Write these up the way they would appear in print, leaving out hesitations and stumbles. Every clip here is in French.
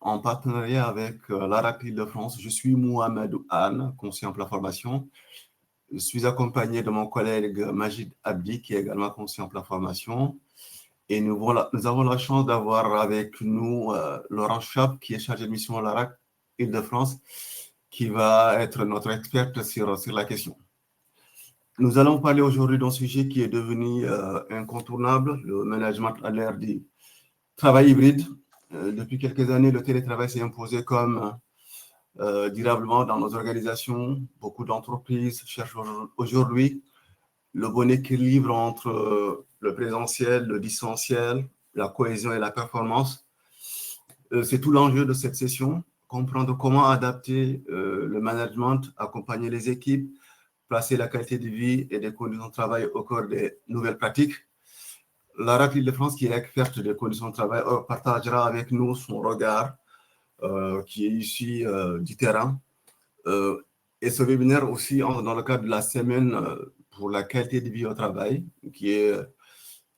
en partenariat avec l'ARAC Île-de-France. Je suis Mohamed Anne, conseiller en formation. Je suis accompagné de mon collègue Majid Abdi, qui est également conseiller en formation. Et nous avons la chance d'avoir avec nous Laurent Chap, qui est chargé de mission à l'ARAC Île-de-France, qui va être notre experte sur la question. Nous allons parler aujourd'hui d'un sujet qui est devenu incontournable, le management à l'ère du travail hybride. Depuis quelques années, le télétravail s'est imposé comme durablement dans nos organisations. Beaucoup d'entreprises cherchent aujourd'hui le bon équilibre entre le présentiel, le distanciel, la cohésion et la performance. C'est tout l'enjeu de cette session, comprendre comment adapter le management, accompagner les équipes, placer la qualité de vie et des conditions de travail au cœur des nouvelles pratiques. L'ARAC Île-de-France, qui est experte des conditions de travail, partagera avec nous son regard qui est issu du terrain. Et ce webinaire aussi entre dans le cadre de la semaine pour la qualité de vie au travail, qui est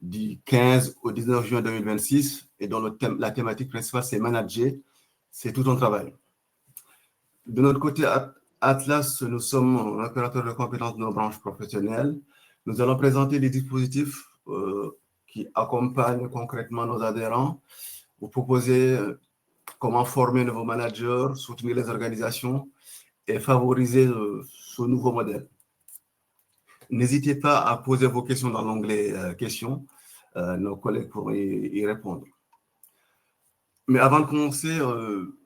du 15 au 19 juin 2026, et dont la thématique principale, c'est manager, c'est tout un travail. De notre côté, Atlas, nous sommes un opérateur de compétences de nos branches professionnelles. Nous allons présenter des dispositifs qui accompagnent concrètement nos adhérents, vous proposer comment former de vos managers, soutenir les organisations et favoriser ce nouveau modèle. N'hésitez pas à poser vos questions dans l'onglet questions. Nos collègues pourront y répondre. Mais avant de commencer,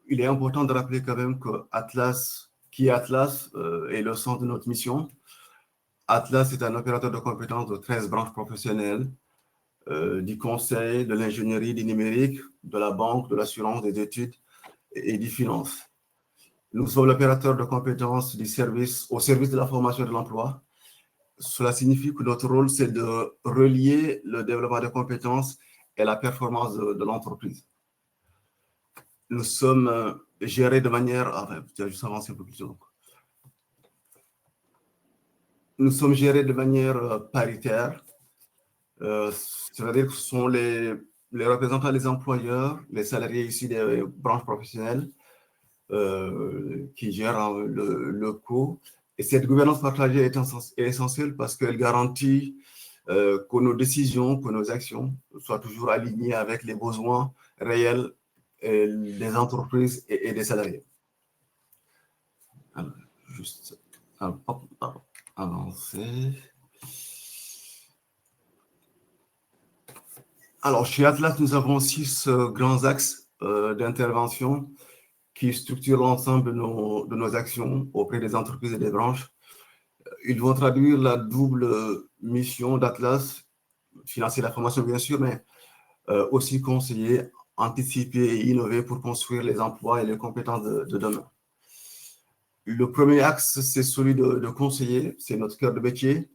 il est important de rappeler quand même que Atlas, qui est Atlas, est le centre de notre mission. Atlas est un opérateur de compétences de 13 branches professionnelles, du conseil, de l'ingénierie, du numérique, de la banque, de l'assurance, des études et des finances. Nous sommes l'opérateur de compétences au service de la formation et de l'emploi. Cela signifie que notre rôle, c'est de relier le développement des compétences et la performance de l'entreprise. Nous sommes gérés de manière... juste avancer un peu plus. Nous sommes gérés de manière paritaire. C'est-à-dire que ce sont les représentants des employeurs, les salariés issus des branches professionnelles qui gèrent le coût. Et cette gouvernance partagée est essentielle parce qu'elle garantit que nos décisions, que nos actions soient toujours alignées avec les besoins réels des entreprises et des salariés. Alors, juste avancer. Alors, chez Atlas, nous avons 6 grands axes d'intervention qui structurent l'ensemble de nos actions auprès des entreprises et des branches. Ils vont traduire la double mission d'Atlas, financer la formation bien sûr, mais aussi conseiller, anticiper et innover pour construire les emplois et les compétences de demain. Le premier axe, c'est celui de conseiller, c'est notre cœur de métier.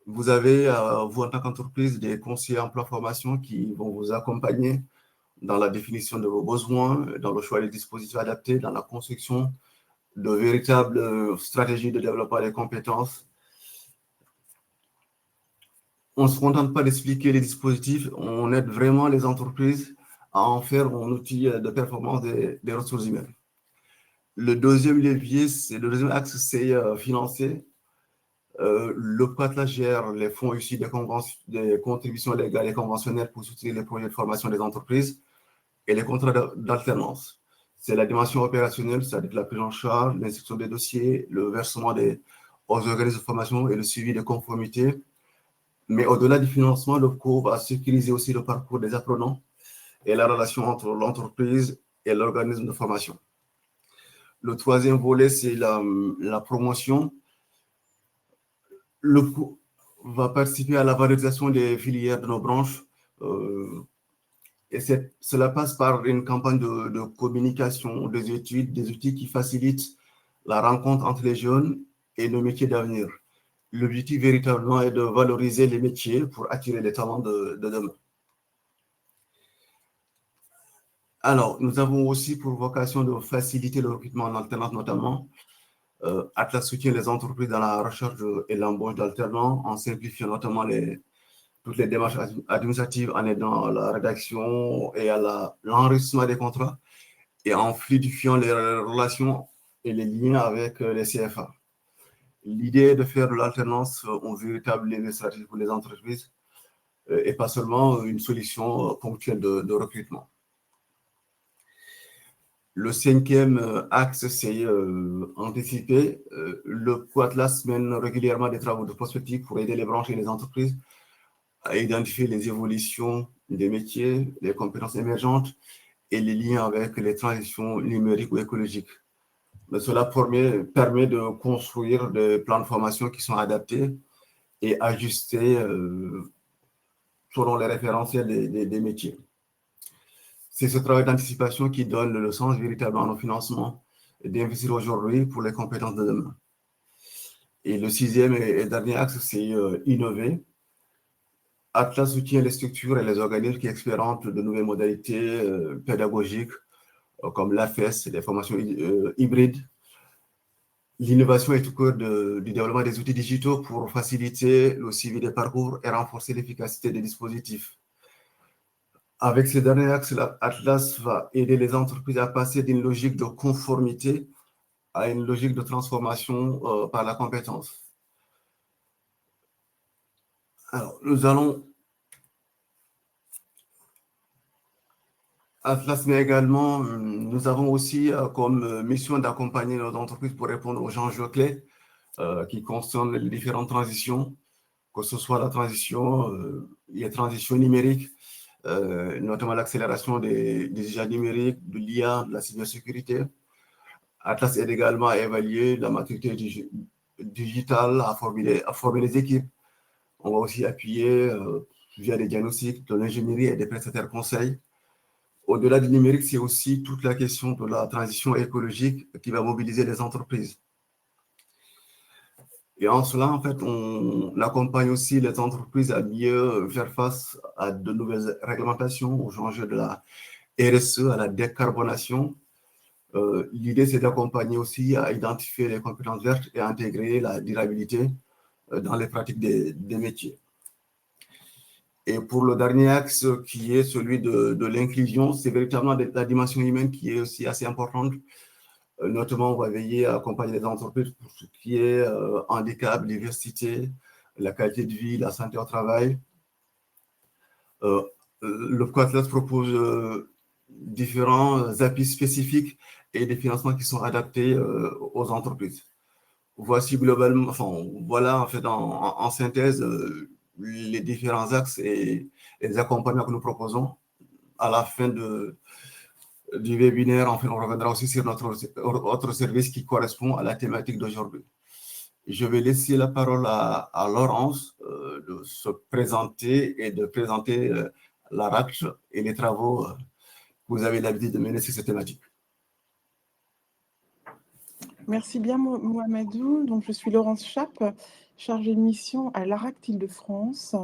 Vous avez, vous en tant qu'entreprise, des conseillers emploi formation qui vont vous accompagner dans la définition de vos besoins, dans le choix des dispositifs adaptés, dans la construction de véritables stratégies de développement des compétences. On ne se contente pas d'expliquer les dispositifs, on aide vraiment les entreprises à en faire un outil de performance des ressources humaines. Le deuxième levier, le deuxième axe, c'est financier. Le PATLA gère les fonds issus des contributions légales et conventionnelles pour soutenir les projets de formation des entreprises et les contrats d'alternance. C'est la dimension opérationnelle, c'est-à-dire la prise en charge, l'instruction des dossiers, le versement aux organismes de formation et le suivi de conformité. Mais au-delà du financement, le cours va sécuriser aussi le parcours des apprenants et la relation entre l'entreprise et l'organisme de formation. Le troisième volet, c'est la promotion. Le cours va participer à la valorisation des filières de nos branches. Et cela passe par une campagne de communication, des études, des outils qui facilitent la rencontre entre les jeunes et nos métiers d'avenir. L'objectif véritablement est de valoriser les métiers pour attirer les talents de demain. Alors, nous avons aussi pour vocation de faciliter le recrutement en alternance notamment. Atlas soutient les entreprises dans la recherche et l'embauche d'alternants en simplifiant notamment toutes les démarches administratives en aidant à la rédaction et à l'enregistrement des contrats et en fluidifiant les relations et les liens avec les CFA. L'idée est de faire de l'alternance une véritable levier stratégique pour les entreprises et pas seulement une solution ponctuelle de recrutement. Le cinquième axe, c'est anticiper. Le Quatlas mène régulièrement des travaux de prospective pour aider les branches et les entreprises à identifier les évolutions des métiers, les compétences émergentes et les liens avec les transitions numériques ou écologiques. Mais cela permet de construire des plans de formation qui sont adaptés et ajustés selon les référentiels des métiers. C'est ce travail d'anticipation qui donne le sens véritablement au financement d'investir aujourd'hui pour les compétences de demain. Et le sixième et dernier axe, c'est innover. Atlas soutient les structures et les organismes qui expérimentent de nouvelles modalités pédagogiques comme l'AFES, les formations hybrides. L'innovation est au cœur du développement des outils digitaux pour faciliter le suivi des parcours et renforcer l'efficacité des dispositifs. Avec ces derniers axes, Atlas va aider les entreprises à passer d'une logique de conformité à une logique de transformation par la compétence. Alors, Atlas, mais également, nous avons aussi comme mission d'accompagner nos entreprises pour répondre aux enjeux clés qui concernent les différentes transitions, que ce soit les transitions numériques, notamment l'accélération des usages numériques, de l'IA, de la cybersécurité. Atlas aide également à évaluer la maturité digitale, à former les équipes. On va aussi appuyer via des diagnostics, de l'ingénierie et des prestataires conseils. Au-delà du numérique, c'est aussi toute la question de la transition écologique qui va mobiliser les entreprises. Et en cela, en fait, on accompagne aussi les entreprises à mieux faire face à de nouvelles réglementations, aux enjeux de la RSE, à la décarbonation. L'idée, c'est d'accompagner aussi à identifier les compétences vertes et à intégrer la durabilité dans les pratiques des métiers. Et pour le dernier axe, qui est celui de l'inclusion, c'est véritablement la dimension humaine qui est aussi assez importante. Notamment, on va veiller à accompagner les entreprises pour ce qui est handicap, diversité, la qualité de vie, la santé au travail. Le Quatlas propose différents appuis spécifiques et des financements qui sont adaptés aux entreprises. Voici globalement, voilà en fait en synthèse les différents axes et les accompagnements que nous proposons. À la fin du webinaire, enfin, on reviendra aussi sur notre autre service qui correspond à la thématique d'aujourd'hui. Je vais laisser la parole à Laurence de se présenter et de présenter l'ARACH et les travaux que vous avez l'habitude de mener sur cette thématique. Merci bien, Mohamedou. Donc, je suis Laurence Chappe, chargée de mission à l'ARAC Île-de-France.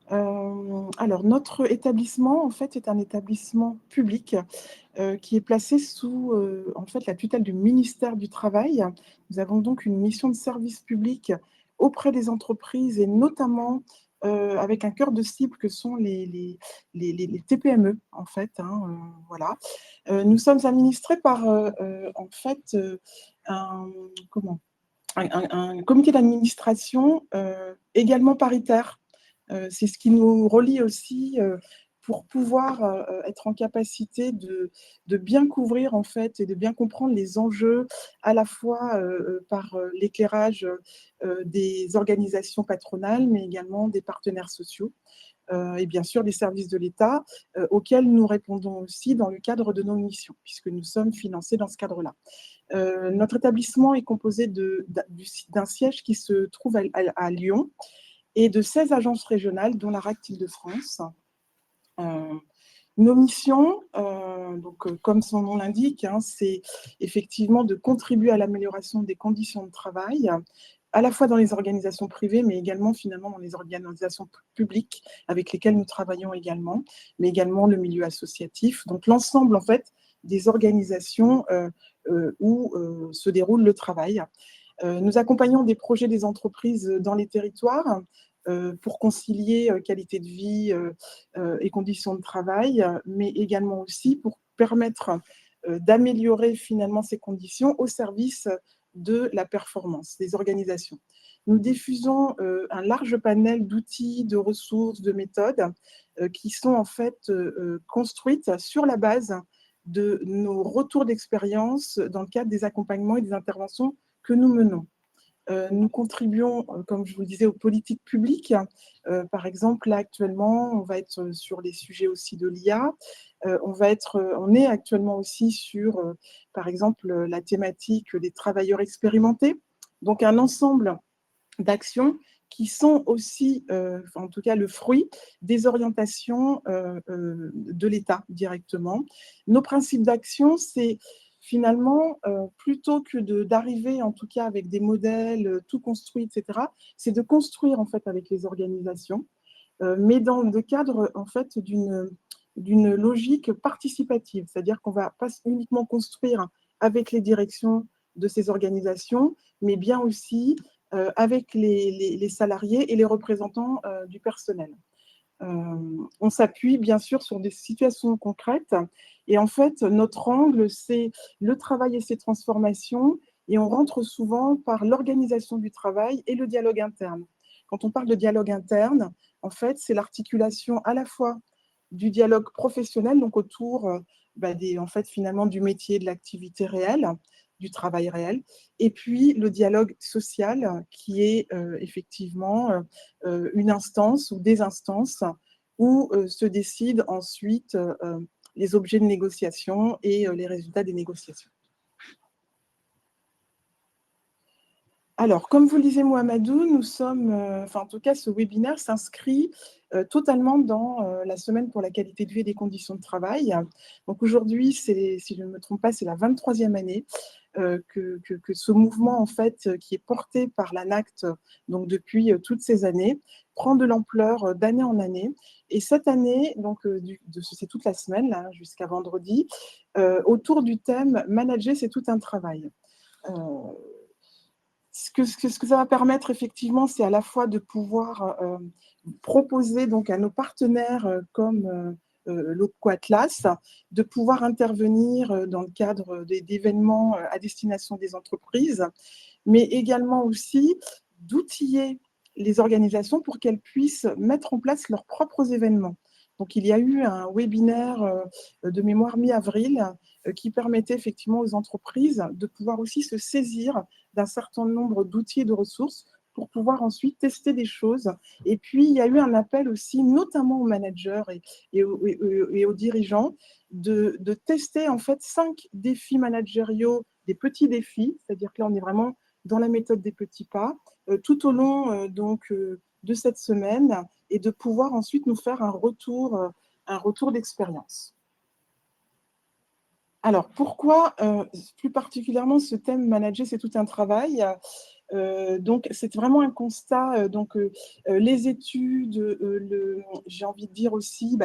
Alors, notre établissement, en fait, est un établissement public qui est placé sous en fait, la tutelle du ministère du Travail. Nous avons donc une mission de service public auprès des entreprises et notamment avec un cœur de cible que sont les TPME, en fait. Voilà. Nous sommes administrés par, en fait, un comité d'administration également paritaire. C'est ce qui nous relie aussi pour pouvoir être en capacité de bien couvrir en fait et de bien comprendre les enjeux à la fois par l'éclairage des organisations patronales, mais également des partenaires sociaux. Et bien sûr des services de l'État auxquels nous répondons aussi dans le cadre de nos missions, puisque nous sommes financés dans ce cadre-là. Notre établissement est composé d'un siège qui se trouve à Lyon et de 16 agences régionales, dont la RAC Île-de-France. Nos missions, comme son nom l'indique, c'est effectivement de contribuer à l'amélioration des conditions de travail, à la fois dans les organisations privées, mais également finalement dans les organisations publiques avec lesquelles nous travaillons également, mais également le milieu associatif. Donc l'ensemble en fait des organisations où se déroule le travail. Nous accompagnons des projets des entreprises dans les territoires pour concilier qualité de vie et conditions de travail, mais également aussi pour permettre d'améliorer finalement ces conditions au service de la performance des organisations. Nous diffusons un large panel d'outils, de ressources, de méthodes qui sont en fait construites sur la base de nos retours d'expérience dans le cadre des accompagnements et des interventions que nous menons. Nous contribuons, comme je vous le disais, aux politiques publiques. Par exemple, là, actuellement, on va être sur les sujets aussi de l'IA. On est actuellement aussi sur, par exemple, la thématique des travailleurs expérimentés. Donc, un ensemble d'actions qui sont aussi, en tout cas, le fruit des orientations de l'État directement. Nos principes d'action, c'est finalement, plutôt que d'arriver en tout cas avec des modèles tout construits, etc., c'est de construire en fait avec les organisations, mais dans le cadre en fait d'une logique participative, c'est-à-dire qu'on ne va pas uniquement construire avec les directions de ces organisations, mais bien aussi avec les salariés et les représentants du personnel. On s'appuie bien sûr sur des situations concrètes et en fait, notre angle, c'est le travail et ses transformations et on rentre souvent par l'organisation du travail et le dialogue interne. Quand on parle de dialogue interne, en fait, c'est l'articulation à la fois du dialogue professionnel, donc autour en fait, finalement, du métier, de l'activité réelle, du travail réel, et puis le dialogue social qui est effectivement une instance ou des instances où se décident ensuite les objets de négociation et les résultats des négociations. Alors, comme vous le disiez, Mohamedou, nous sommes, en tout cas, ce webinaire s'inscrit totalement dans la semaine pour la qualité de vie et des conditions de travail. Donc aujourd'hui, si je ne me trompe pas, c'est la 23e année que ce mouvement, en fait, qui est porté par l'ANACT, donc depuis toutes ces années, prend de l'ampleur d'année en année. Et cette année, donc c'est toute la semaine, là, jusqu'à vendredi, autour du thème « Manager, c'est tout un travail ». Ce que ça va permettre effectivement, c'est à la fois de pouvoir proposer donc à nos partenaires comme l'OPCO Atlas, de pouvoir intervenir dans le cadre d'événements à destination des entreprises, mais également aussi d'outiller les organisations pour qu'elles puissent mettre en place leurs propres événements. Donc, il y a eu un webinaire de mémoire mi-avril qui permettait effectivement aux entreprises de pouvoir aussi se saisir d'un certain nombre d'outils et de ressources pour pouvoir ensuite tester des choses. Et puis, il y a eu un appel aussi, notamment aux managers et aux dirigeants, de tester en fait 5 défis managériaux, des petits défis, c'est-à-dire que là, on est vraiment dans la méthode des petits pas, tout au long de cette semaine, et de pouvoir ensuite nous faire un retour d'expérience. Alors, pourquoi plus particulièrement ce thème manager, c'est tout un travail? Donc, c'est vraiment un constat. Les études, j'ai envie de dire aussi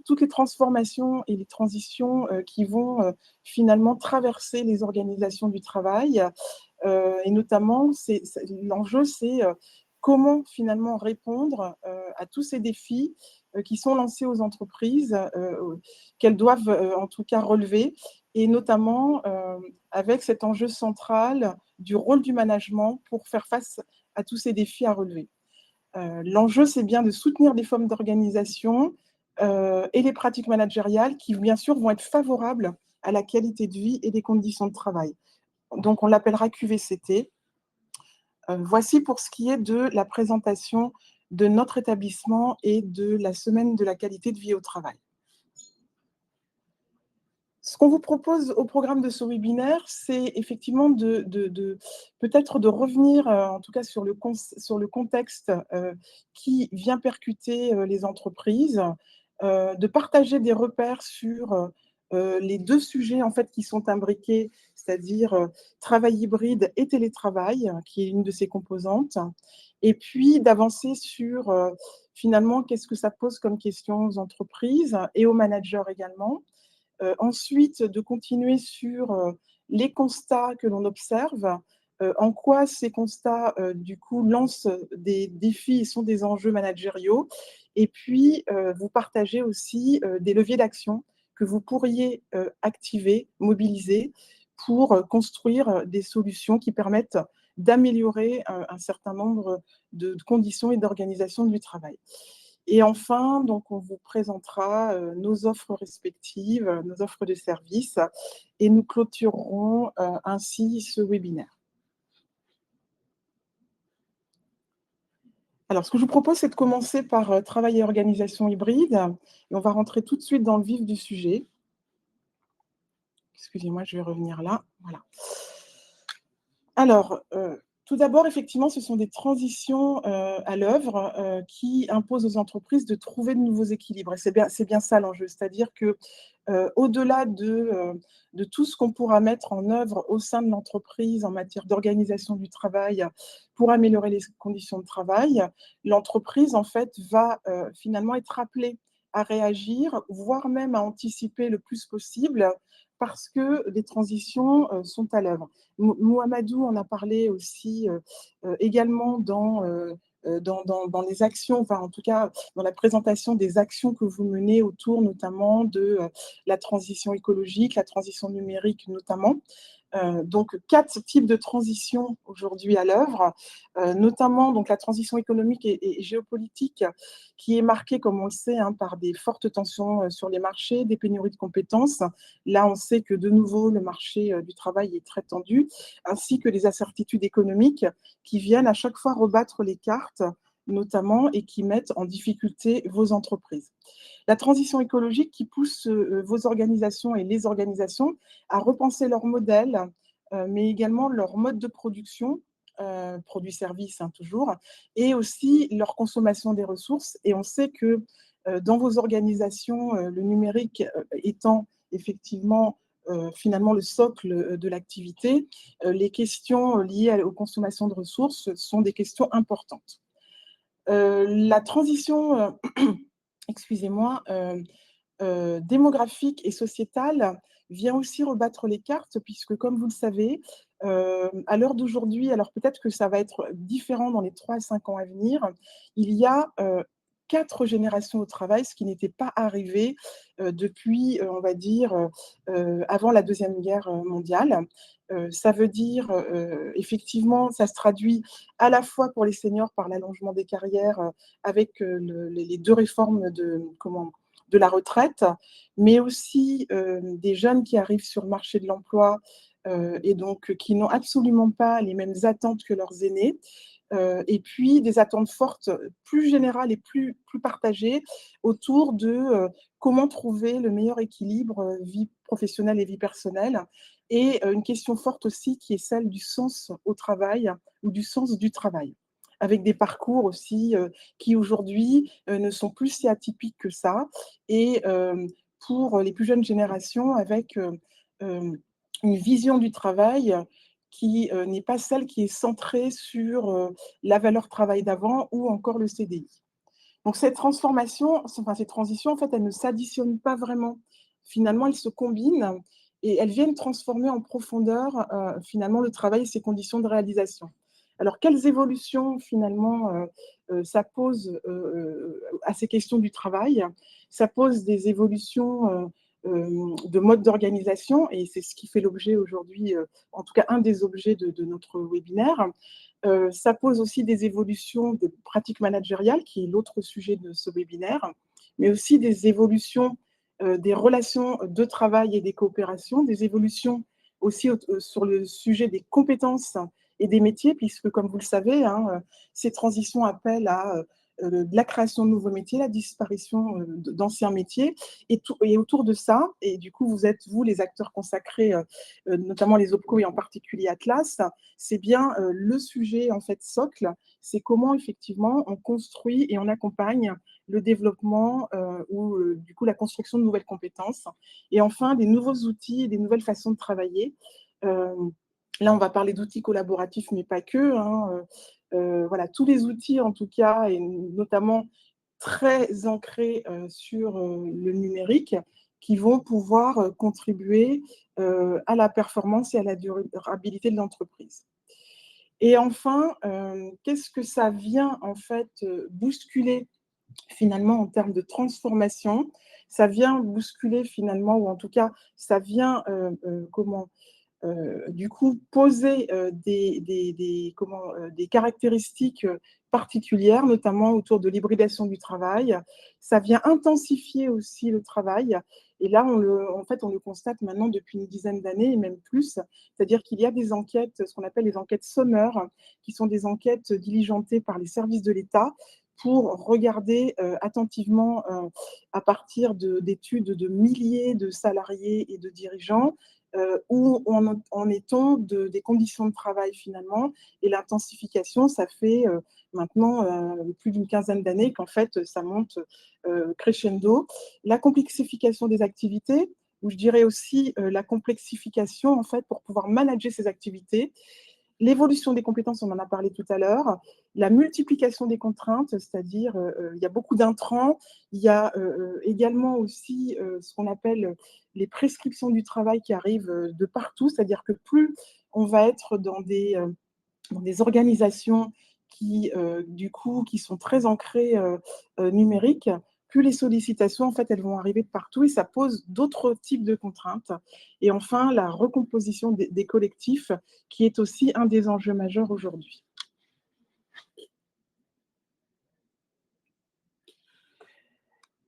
toutes les transformations et les transitions qui vont finalement traverser les organisations du travail. Et notamment, l'enjeu, c'est comment finalement répondre à tous ces défis qui sont lancés aux entreprises, qu'elles doivent en tout cas relever, et notamment avec cet enjeu central du rôle du management pour faire face à tous ces défis à relever. L'enjeu, c'est bien de soutenir des formes d'organisation et les pratiques managériales qui, bien sûr, vont être favorables à la qualité de vie et des conditions de travail. Donc, on l'appellera QVCT. Voici pour ce qui est de la présentation de notre établissement et de la semaine de la qualité de vie au travail. Ce qu'on vous propose au programme de ce webinaire, c'est effectivement peut-être de revenir, en tout cas sur le contexte qui vient percuter les entreprises, de partager des repères sur les 2 sujets en fait, qui sont imbriqués, c'est-à-dire travail hybride et télétravail, qui est une de ses composantes, et puis d'avancer sur finalement qu'est-ce que ça pose comme question aux entreprises et aux managers également. Ensuite, de continuer sur les constats que l'on observe, en quoi ces constats, du coup, lancent des défis et sont des enjeux managériaux. Et puis, vous partagez aussi des leviers d'action que vous pourriez activer, mobiliser pour construire des solutions qui permettent d'améliorer un certain nombre de conditions et d'organisation du travail. Et enfin, donc, on vous présentera nos offres respectives, nos offres de services, et nous clôturerons ainsi ce webinaire. Alors, ce que je vous propose, c'est de commencer par travail et organisation hybride, et on va rentrer tout de suite dans le vif du sujet. Excusez-moi, je vais revenir là. Voilà. Alors, tout d'abord, effectivement, ce sont des transitions à l'œuvre qui imposent aux entreprises de trouver de nouveaux équilibres. Et c'est bien ça l'enjeu, c'est-à-dire que au-delà de tout ce qu'on pourra mettre en œuvre au sein de l'entreprise en matière d'organisation du travail pour améliorer les conditions de travail, l'entreprise, en fait, va finalement être appelée à réagir, voire même à anticiper le plus possible, parce que les transitions sont à l'œuvre. Mouhamadou en a parlé aussi également dans les actions, enfin en tout cas dans la présentation des actions que vous menez autour notamment de la transition écologique, la transition numérique notamment. Donc 4 types de transitions aujourd'hui à l'œuvre, notamment donc la transition économique et géopolitique qui est marquée, comme on le sait, par des fortes tensions sur les marchés, des pénuries de compétences. Là, on sait que de nouveau, le marché du travail est très tendu, ainsi que les incertitudes économiques qui viennent à chaque fois rebattre les cartes, notamment, et qui mettent en difficulté vos entreprises. La transition écologique qui pousse vos organisations et les organisations à repenser leur modèle, mais également leur mode de production, produits-services toujours, et aussi leur consommation des ressources. Et on sait que dans vos organisations, le numérique étant effectivement finalement le socle de l'activité, les questions liées aux consommations de ressources sont des questions importantes. La transition excusez-moi, démographique et sociétale vient aussi rebattre les cartes puisque, comme vous le savez, à l'heure d'aujourd'hui, alors peut-être que ça va être différent dans les 3 à 5 ans à venir, il y a 4 générations au travail, ce qui n'était pas arrivé depuis, on va dire, avant la Deuxième Guerre mondiale. Ça veut dire, effectivement, ça se traduit à la fois pour les seniors par l'allongement des carrières avec les 2 réformes de la retraite, mais aussi des jeunes qui arrivent sur le marché de l'emploi et donc qui n'ont absolument pas les mêmes attentes que leurs aînés. Et puis des attentes fortes, plus générales et plus partagées autour de comment trouver le meilleur équilibre vie professionnelle et vie personnelle. Et une question forte aussi qui est celle du sens au travail ou du sens du travail, avec des parcours aussi qui aujourd'hui ne sont plus si atypiques que ça. Et pour les plus jeunes générations, avec une vision du travail qui n'est pas celle qui est centrée sur la valeur travail d'avant ou encore le CDI. Donc cette transformation, enfin ces transitions, en fait, elles ne s'additionnent pas vraiment. Finalement, elles se combinent et elles viennent transformer en profondeur finalement le travail et ses conditions de réalisation. Alors, quelles évolutions finalement ça pose à ces questions du travail? Ça pose des évolutions de mode d'organisation, et c'est ce qui fait l'objet aujourd'hui, en tout cas un des objets de notre webinaire. Ça pose aussi des évolutions de pratiques managériales, qui est l'autre sujet de ce webinaire, mais aussi des évolutions des relations de travail et des coopérations, des évolutions aussi sur le sujet des compétences et des métiers, puisque, comme vous le savez, ces transitions appellent à de la création de nouveaux métiers, la disparition d'anciens métiers, et autour de ça, et du coup, vous êtes, vous, les acteurs consacrés, notamment les OPCO et en particulier Atlas, c'est bien le sujet, en fait, socle, c'est comment, effectivement, on construit et on accompagne le développement ou, du coup, la construction de nouvelles compétences, et enfin, des nouveaux outils et des nouvelles façons de travailler. Là, on va parler d'outils collaboratifs, mais pas que. Voilà, tous les outils, en tout cas, et notamment très ancrés sur le numérique, qui vont pouvoir contribuer à la performance et à la durabilité de l'entreprise. Et enfin, qu'est-ce que ça vient en fait bousculer finalement en termes de transformation. Ça vient bousculer finalement, ou en tout cas, ça vient du coup poser des caractéristiques particulières, notamment autour de l'hybridation du travail. Ça vient intensifier aussi le travail. Et là, en fait, on le constate maintenant depuis une dizaine d'années et même plus. C'est-à-dire qu'il y a des enquêtes, ce qu'on appelle les enquêtes Sommer, qui sont des enquêtes diligentées par les services de l'État pour regarder attentivement à partir d'études de milliers de salariés et de dirigeants où en est-on des conditions de travail finalement. Et l'intensification, ça fait maintenant plus d'une quinzaine d'années qu'en fait, ça monte crescendo. La complexification des activités, ou je dirais aussi la complexification en fait pour pouvoir manager ces activités. L'évolution des compétences, on en a parlé tout à l'heure. La multiplication des contraintes, c'est-à-dire il y a beaucoup d'intrants. Il y a également aussi ce qu'on appelle les prescriptions du travail qui arrivent de partout. C'est-à-dire que plus on va être dans des organisations du coup, qui sont très ancrées numériques, plus les sollicitations, en fait, elles vont arriver de partout et ça pose d'autres types de contraintes. Et enfin, la recomposition des collectifs, qui est aussi un des enjeux majeurs aujourd'hui.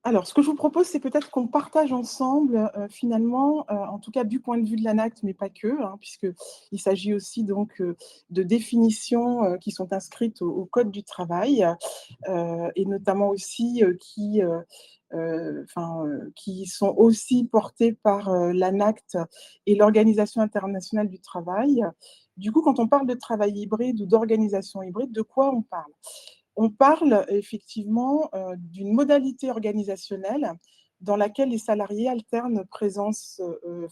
Alors, ce que je vous propose, c'est peut-être qu'on partage ensemble, finalement, en tout cas du point de vue de l'ANACT, mais pas que, hein, puisqu'il s'agit aussi donc de définitions qui sont inscrites au Code du travail, et notamment aussi qui sont aussi portées par l'ANACT et l'Organisation internationale du travail. Du coup, quand on parle de travail hybride ou d'organisation hybride, de quoi on parle ? On parle effectivement d'une modalité organisationnelle dans laquelle les salariés alternent présence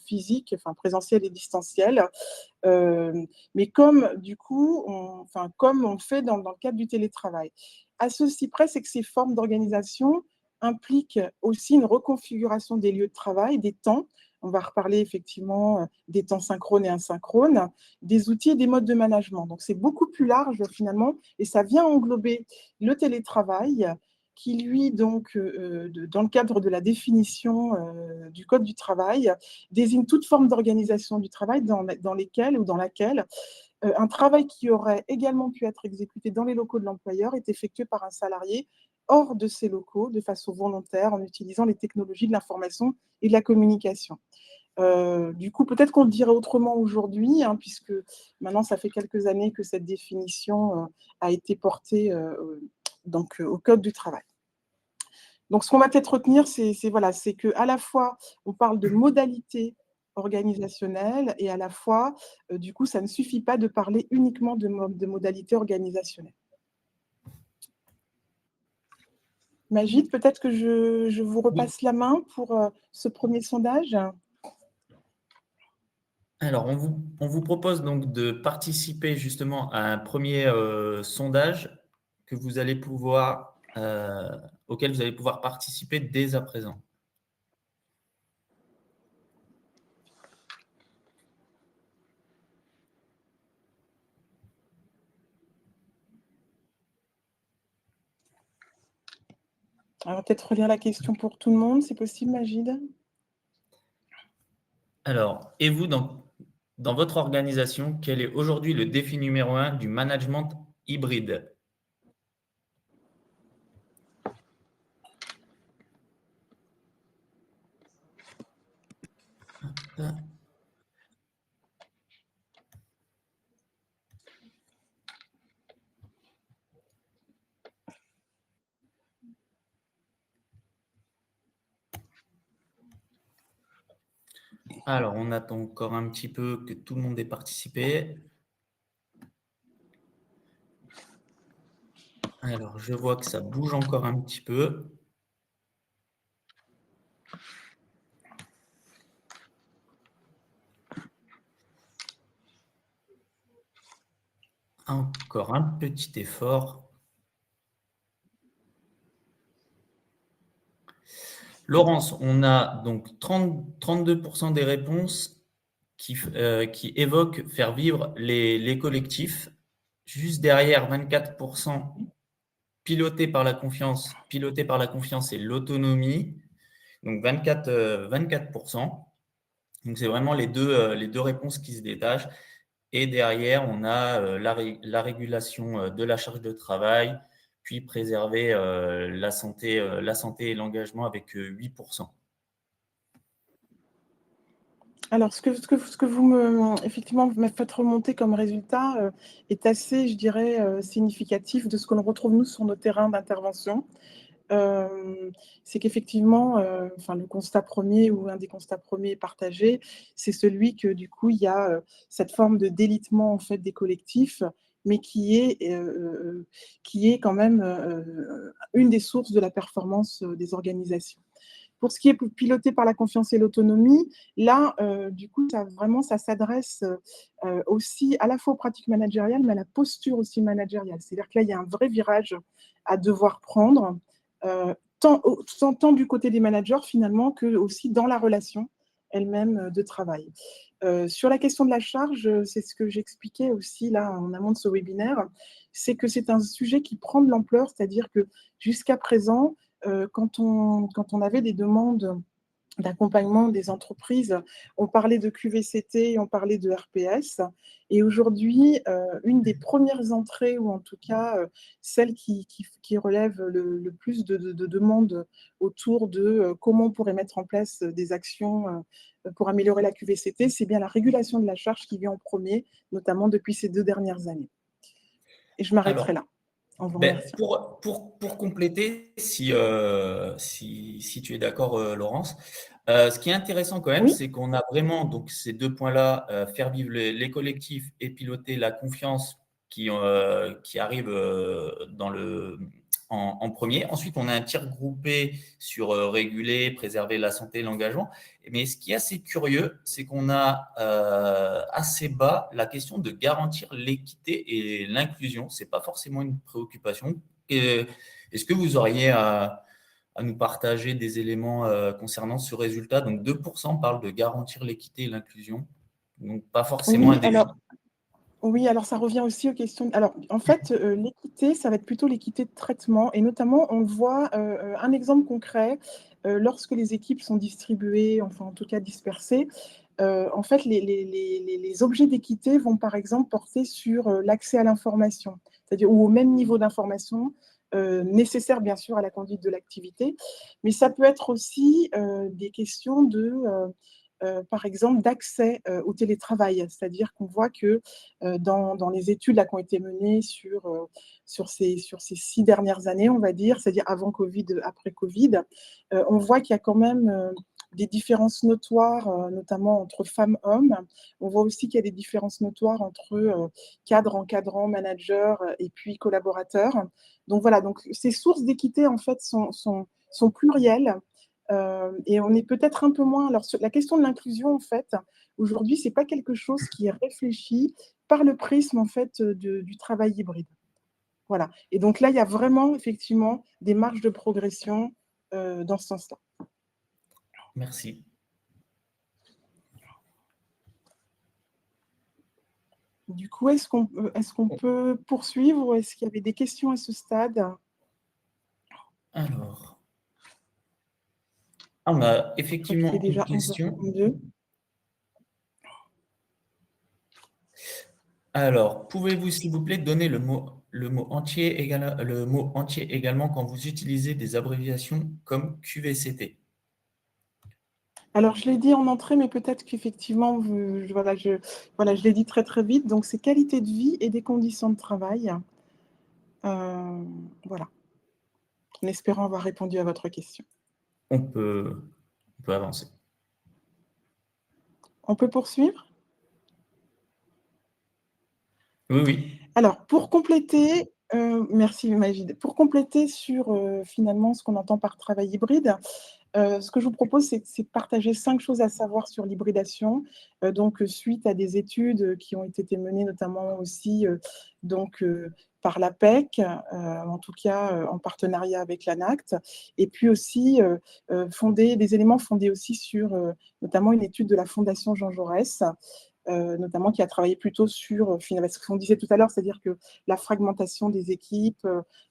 physique, enfin présentielle et distancielle, mais comme du coup, comme on fait dans le cadre du télétravail. À ceci près, c'est que ces formes d'organisation impliquent aussi une reconfiguration des lieux de travail, des temps. On va reparler effectivement des temps synchrones et asynchrones, des outils et des modes de management. Donc c'est beaucoup plus large finalement, et ça vient englober le télétravail, qui lui, donc, dans le cadre de la définition du Code du travail, désigne toute forme d'organisation du travail dans lesquelles ou dans laquelle un travail qui aurait également pu être exécuté dans les locaux de l'employeur est effectué par un salarié hors de ces locaux de façon volontaire en utilisant les technologies de l'information et de la communication. Du coup, peut-être qu'on le dirait autrement aujourd'hui, hein, puisque maintenant, ça fait quelques années que cette définition a été portée au Code du travail. Donc, ce qu'on va peut-être retenir, c'est qu'à la fois, on parle de modalités organisationnelles et à la fois, du coup, ça ne suffit pas de parler uniquement de modalités organisationnelles. Majid, peut-être que je vous repasse la main pour ce premier sondage. Alors, on vous propose donc de participer justement à un premier sondage que vous allez auquel vous allez pouvoir participer dès à présent. On va peut-être relire la question pour tout le monde, c'est possible, Majid ? Alors, et vous, dans votre organisation, quel est aujourd'hui le défi numéro 1 du management hybride ? Alors, on attend encore un petit peu que tout le monde ait participé. Alors, je vois que ça bouge encore un petit peu. Encore un petit effort. Laurence, on a donc 32% des réponses qui évoquent faire vivre les collectifs. Juste derrière, 24% piloté par la confiance et l'autonomie, donc 24%. Donc, c'est vraiment les deux réponses qui se détachent. Et derrière, on a la régulation de la charge de travail, puis préserver la santé et l'engagement avec 8%. Alors, ce que effectivement, vous me faites remonter comme résultat est assez, je dirais, significatif de ce que l'on retrouve, nous, sur nos terrains d'intervention. C'est qu'effectivement, le constat premier ou un des constats premiers partagés, c'est celui que, du coup, il y a cette forme de délitement, en fait, des collectifs, mais qui est quand même une des sources de la performance des organisations. Pour ce qui est piloté par la confiance et l'autonomie, là, du coup, ça s'adresse aussi à la fois aux pratiques managériales, mais à la posture aussi managériale. C'est-à-dire que là, il y a un vrai virage à devoir prendre, tant du côté des managers, finalement, que aussi dans la relation elle-même de travail. Sur la question de la charge, c'est ce que j'expliquais aussi là en amont de ce webinaire, c'est que c'est un sujet qui prend de l'ampleur, c'est-à-dire que jusqu'à présent, quand on avait des demandes d'accompagnement des entreprises, on parlait de QVCT, on parlait de RPS. Et aujourd'hui, une des premières entrées, ou en tout cas celle qui relève le plus de demandes autour de comment on pourrait mettre en place des actions pour améliorer la QVCT, c'est bien la régulation de la charge qui vient en premier, notamment depuis ces 2 dernières années. Et je m'arrêterai là. En vous remerciant. Pour compléter, si tu es d'accord, Laurence, ce qui est intéressant quand même, Oui. c'est qu'on a vraiment donc, ces 2 points-là, faire vivre les collectifs et piloter la confiance qui arrive en premier. Ensuite, on a un tir groupé sur réguler, préserver la santé et l'engagement. Mais ce qui est assez curieux, c'est qu'on a assez bas la question de garantir l'équité et l'inclusion. Ce n'est pas forcément une préoccupation. Est-ce que vous auriez à nous partager des éléments concernant ce résultat? Donc 2% parlent de garantir l'équité et l'inclusion. Donc pas forcément un défi. Oui, alors ça revient aussi aux questions. Alors, en fait, l'équité, ça va être plutôt l'équité de traitement. Et notamment, on voit un exemple concret lorsque les équipes sont distribuées, enfin en tout cas dispersées. En fait, les objets d'équité vont par exemple porter sur l'accès à l'information, c'est-à-dire ou au même niveau d'information nécessaire bien sûr à la conduite de l'activité. Mais ça peut être aussi des questions par exemple, d'accès au télétravail. C'est-à-dire qu'on voit que dans les études là, qui ont été menées sur ces 6 dernières années, on va dire, c'est-à-dire avant Covid, après Covid, on voit qu'il y a quand même des différences notoires, notamment entre femmes-hommes. On voit aussi qu'il y a des différences notoires entre cadres, encadrants, managers et puis collaborateurs. Donc voilà, donc ces sources d'équité, en fait, sont plurielles. Et on est peut-être un peu moins. Alors, sur la question de l'inclusion, en fait, aujourd'hui, ce n'est pas quelque chose qui est réfléchi par le prisme, en fait, du travail hybride. Voilà. Et donc là, il y a vraiment, effectivement, des marges de progression dans ce sens-là. Merci. Du coup, est-ce qu'on peut poursuivre ou est-ce qu'il y avait des questions à ce stade? Alors, on a effectivement une question. 11h32. Alors, pouvez-vous, s'il vous plaît, donner le mot entier également quand vous utilisez des abréviations comme QVCT? Alors, je l'ai dit en entrée, mais peut-être qu'effectivement, je l'ai dit très, très vite. Donc, c'est qualité de vie et des conditions de travail. Voilà. En espérant avoir répondu à votre question. On peut avancer. On peut poursuivre? Oui. Alors, pour compléter, merci Magid. Pour compléter sur finalement ce qu'on entend par travail hybride, ce que je vous propose, c'est de partager 5 choses à savoir sur l'hybridation. Donc, suite à des études qui ont été menées notamment aussi par l'APEC, en tout cas en partenariat avec l'ANACT, et puis aussi des éléments fondés aussi sur notamment une étude de la Fondation Jean Jaurès, notamment qui a travaillé plutôt sur ce qu'on disait tout à l'heure, c'est-à-dire que la fragmentation des équipes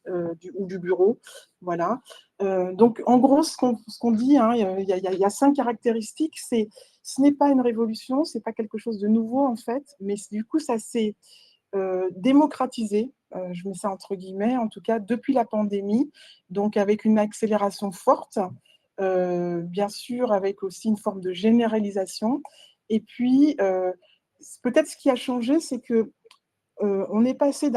ou du bureau. Voilà. Donc, en gros, ce qu'on dit, hein, il y a 5 caractéristiques. Ce n'est pas une révolution, ce n'est pas quelque chose de nouveau, en fait, mais du coup, ça s'est démocratisé, je mets ça entre guillemets, en tout cas, depuis la pandémie, donc avec une accélération forte, bien sûr, avec aussi une forme de généralisation. Et puis, peut-être ce qui a changé, c'est que on est passé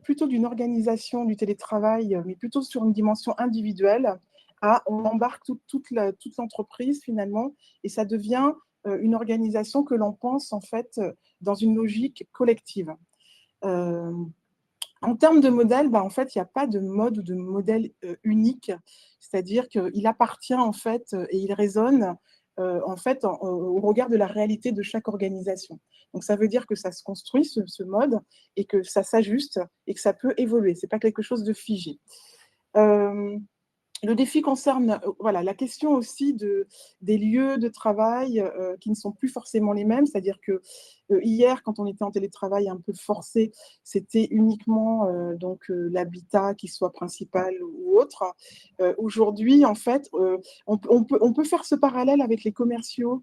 plutôt d'une organisation du télétravail, mais plutôt sur une dimension individuelle, à on embarque toute l'entreprise finalement, et ça devient une organisation que l'on pense en fait dans une logique collective. En termes de modèle, en fait, il n'y a pas de mode ou de modèle unique, c'est-à-dire qu'il appartient en fait et il résonne en fait au regard de la réalité de chaque organisation. Donc ça veut dire que ça se construit ce mode et que ça s'ajuste et que ça peut évoluer. C'est pas quelque chose de figé. Le défi concerne voilà, la question aussi des lieux de travail qui ne sont plus forcément les mêmes. C'est-à-dire que hier, quand on était en télétravail un peu forcé, c'était uniquement l'habitat, qu'il soit principal ou autre. Aujourd'hui, en fait, on peut faire ce parallèle avec les commerciaux.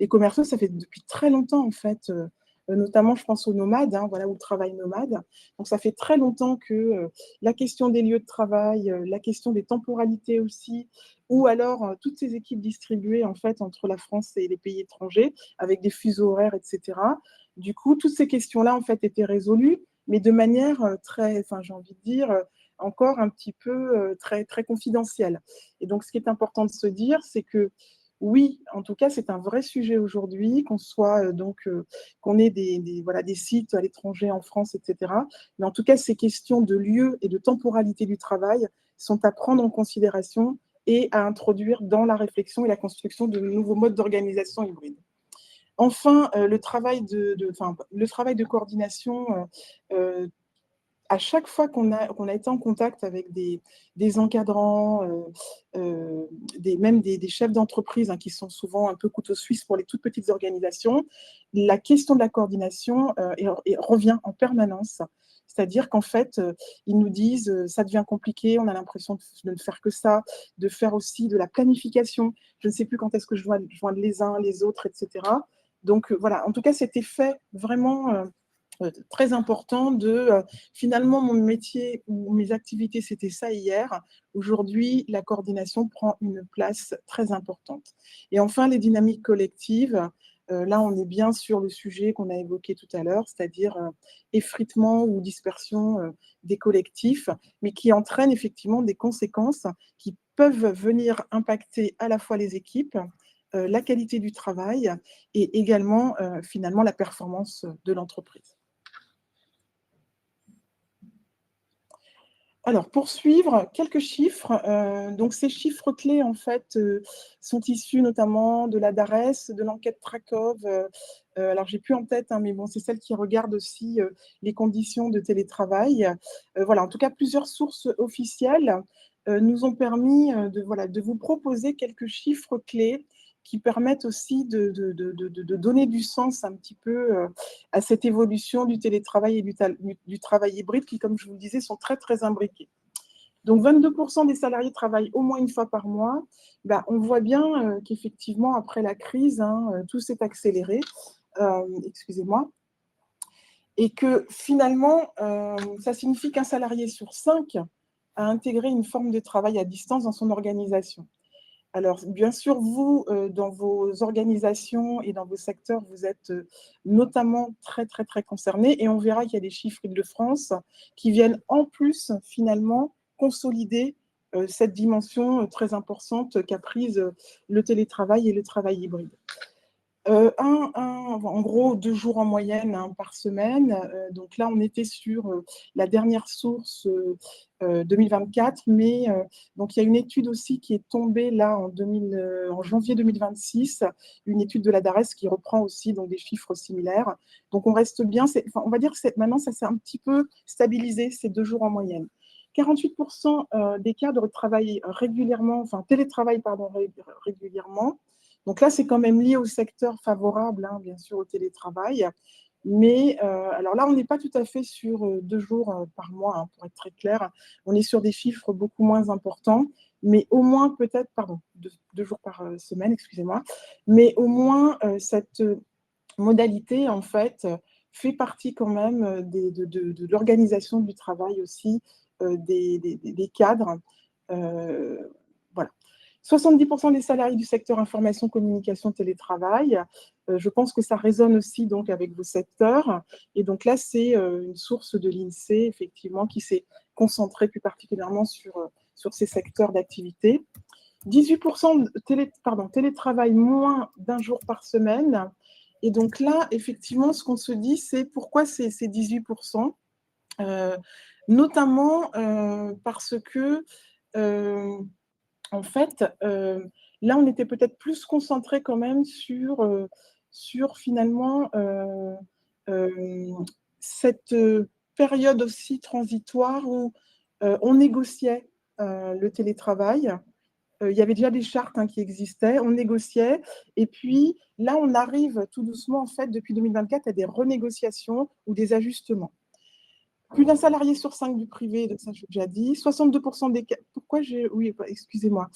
Les commerciaux, ça fait depuis très longtemps, en fait, notamment, je pense aux nomades, hein, voilà, ou le travail nomade. Donc, ça fait très longtemps que la question des lieux de travail, la question des temporalités aussi, ou alors toutes ces équipes distribuées en fait entre la France et les pays étrangers, avec des fuseaux horaires, etc. Du coup, toutes ces questions-là en fait étaient résolues, mais de manière très, enfin j'ai envie de dire, encore un petit peu très, très confidentielle. Et donc, ce qui est important de se dire, c'est que oui, en tout cas, c'est un vrai sujet aujourd'hui, qu'on ait des sites à l'étranger, en France, etc. Mais en tout cas, ces questions de lieu et de temporalité du travail sont à prendre en considération et à introduire dans la réflexion et la construction de nouveaux modes d'organisation hybride. Enfin, le travail de coordination, à chaque fois qu'on a été en contact avec des encadrants, même des chefs d'entreprise, hein, qui sont souvent un peu couteau suisse pour les toutes petites organisations, la question de la coordination revient en permanence. C'est-à-dire qu'en fait, ils nous disent ça devient compliqué, on a l'impression de ne faire que ça, de faire aussi de la planification. Je ne sais plus quand est-ce que je joins les uns, les autres, etc. Donc voilà, en tout cas, cet effet vraiment très important de finalement mon métier ou mes activités c'était ça hier, aujourd'hui la coordination prend une place très importante. Et enfin les dynamiques collectives, là on est bien sur le sujet qu'on a évoqué tout à l'heure, c'est-à-dire effritement ou dispersion des collectifs, mais qui entraînent effectivement des conséquences qui peuvent venir impacter à la fois les équipes, la qualité du travail et également finalement la performance de l'entreprise. Alors, pour suivre, quelques chiffres. Donc, ces chiffres clés, en fait, sont issus notamment de la DARES, de l'enquête Trakov. Alors, j'ai plus en tête, hein, mais bon, c'est celle qui regarde aussi les conditions de télétravail. Voilà, en tout cas, plusieurs sources officielles nous ont permis de vous proposer quelques chiffres clés qui permettent aussi de donner du sens un petit peu à cette évolution du télétravail et du travail hybride qui, comme je vous le disais, sont très, très imbriqués. Donc, 22% des salariés travaillent au moins une fois par mois. On voit bien qu'effectivement, après la crise, tout s'est accéléré. Excusez-moi. Et que finalement, ça signifie qu'un salarié sur 5 a intégré une forme de travail à distance dans son organisation. Alors, bien sûr, vous, dans vos organisations et dans vos secteurs, vous êtes notamment très, très, très concernés. Et on verra qu'il y a des chiffres Île-de-France qui viennent en plus, finalement, consolider cette dimension très importante qu'a prise le télétravail et le travail hybride. En gros, 2 jours en moyenne par semaine. Donc là, on était sur la dernière source 2024, mais donc il y a une étude aussi qui est tombée là en janvier 2026, une étude de la DARES qui reprend aussi donc, des chiffres similaires. Donc on reste bien, on va dire que maintenant, ça s'est un petit peu stabilisé, ces 2 jours en moyenne. 48% des cadres travaillent régulièrement, télétravaillent régulièrement. Donc là, c'est quand même lié au secteur favorable, hein, bien sûr, au télétravail. Mais alors là, on n'est pas tout à fait sur 2 jours par mois, hein, pour être très clair. On est sur des chiffres beaucoup moins importants, mais au moins peut-être, pardon, 2 jours par semaine, excusez-moi, mais au moins cette modalité, en fait, fait partie quand même de l'organisation du travail aussi des cadres. Voilà. 70% des salariés du secteur information, communication, télétravail. Je pense que ça résonne aussi donc avec vos secteurs. Et donc là, c'est une source de l'INSEE, effectivement, qui s'est concentrée plus particulièrement sur ces secteurs d'activité. 18% de télétravail moins d'un jour par semaine. Et donc là, effectivement, ce qu'on se dit, c'est pourquoi ces 18%, notamment parce que en fait, là, on était peut-être plus concentré quand même sur finalement cette période aussi transitoire où on négociait le télétravail. Il y avait déjà des chartes qui existaient, on négociait, et puis là, on arrive tout doucement, en fait, depuis 2024, à des renégociations ou des ajustements. Plus d'un salarié sur 5 du privé, donc ça, j'ai déjà dit. 62% des cas. Pourquoi j'ai. Oui, excusez-moi.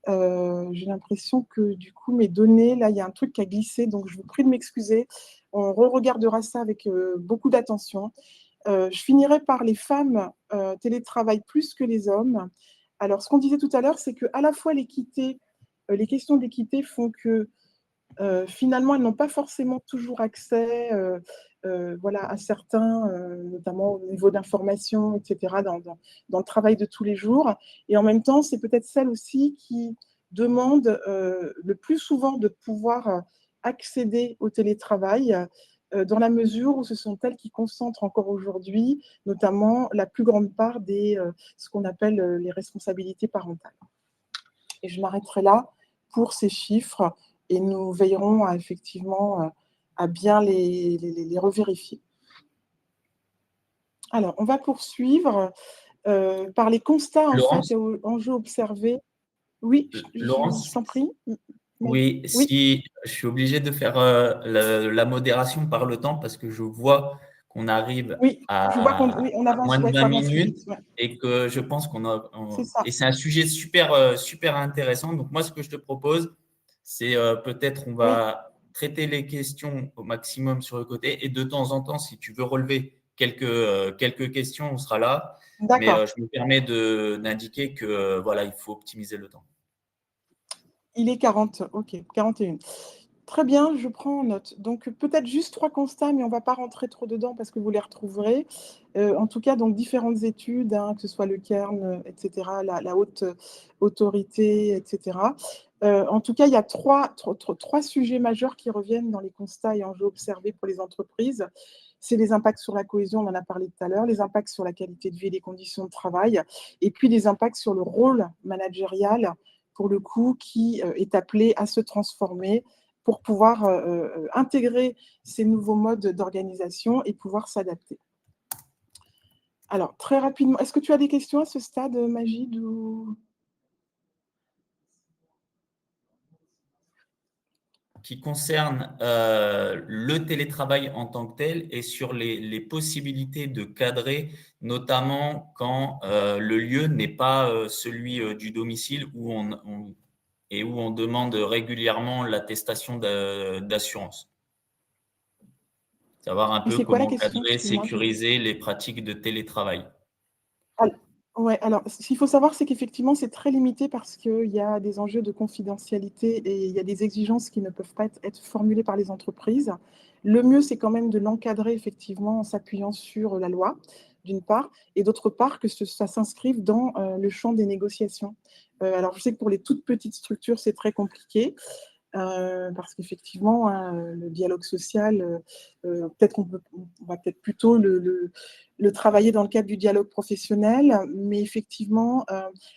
J'ai l'impression que du coup, mes données, là, il y a un truc qui a glissé, donc je vous prie de m'excuser. On re-regardera ça avec beaucoup d'attention. Je finirai par les femmes télétravaillent plus que les hommes. Alors, ce qu'on disait tout à l'heure, c'est qu'à la fois l'équité, les questions d'équité font que finalement, elles n'ont pas forcément toujours accès voilà, à certains, notamment au niveau d'information, etc., dans le travail de tous les jours. Et en même temps, c'est peut-être celles aussi qui demandent le plus souvent de pouvoir accéder au télétravail dans la mesure où ce sont elles qui concentrent encore aujourd'hui, notamment la plus grande part ce qu'on appelle les responsabilités parentales. Et je m'arrêterai là pour ces chiffres et nous veillerons effectivement à bien les revérifier. Alors, on va poursuivre par les constats en fait, et enjeux observés. Oui, je t'en prie. Oui, si je suis obligé de faire la modération par le temps parce que je vois qu'on arrive on avance, moins de 20 minutes vite, ouais. et que je pense et c'est un sujet super intéressant. Donc moi, ce que je te propose, c'est peut-être on va traiter les questions au maximum sur le côté et de temps en temps, si tu veux relever quelques questions, on sera là. Mais je me permets d'indiquer que voilà, il faut optimiser le temps. Il est 40, ok, 41. Très bien, je prends en note. Donc, peut-être juste 3 constats, mais on ne va pas rentrer trop dedans parce que vous les retrouverez. En tout cas, donc, différentes études, que ce soit le Cairn, etc., la haute autorité, etc. En tout cas, il y a trois sujets majeurs qui reviennent dans les constats et enjeux observés pour les entreprises. C'est les impacts sur la cohésion, on en a parlé tout à l'heure, les impacts sur la qualité de vie et les conditions de travail, et puis les impacts sur le rôle managérial, pour le coup, qui est appelé à se transformer pour pouvoir intégrer ces nouveaux modes d'organisation et pouvoir s'adapter. Alors, très rapidement, est-ce que tu as des questions à ce stade, Magid ou... Qui concerne le télétravail en tant que tel et sur les possibilités de cadrer, notamment quand le lieu n'est pas celui du domicile où on demande régulièrement l'attestation d'assurance. Savoir un peu comment cadrer, sécuriser les pratiques de télétravail. Ouais, alors, ce qu'il faut savoir, c'est qu'effectivement, c'est très limité parce qu'il y a des enjeux de confidentialité et il y a des exigences qui ne peuvent pas être formulées par les entreprises. Le mieux, c'est quand même de l'encadrer effectivement en s'appuyant sur la loi, d'une part, et d'autre part, que ça s'inscrive dans le champ des négociations. Alors, je sais que pour les toutes petites structures, c'est très compliqué. Parce qu'effectivement, le dialogue social, peut-être on va peut-être plutôt le travailler dans le cadre du dialogue professionnel, mais effectivement,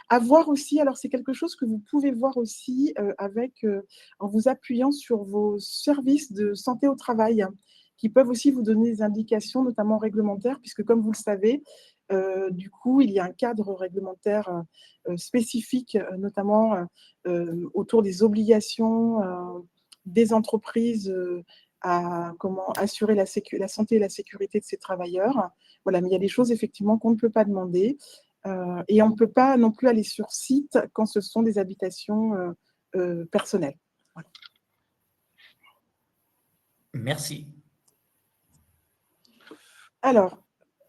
avoir aussi, alors c'est quelque chose que vous pouvez voir aussi en vous appuyant sur vos services de santé au travail, qui peuvent aussi vous donner des indications, notamment réglementaires, puisque comme vous le savez, Du coup, il y a un cadre réglementaire spécifique, notamment autour des obligations des entreprises à assurer la santé et la sécurité de ses travailleurs. Voilà, mais il y a des choses effectivement qu'on ne peut pas demander. Et on ne peut pas non plus aller sur site quand ce sont des habitations personnelles. Voilà. Merci. Alors,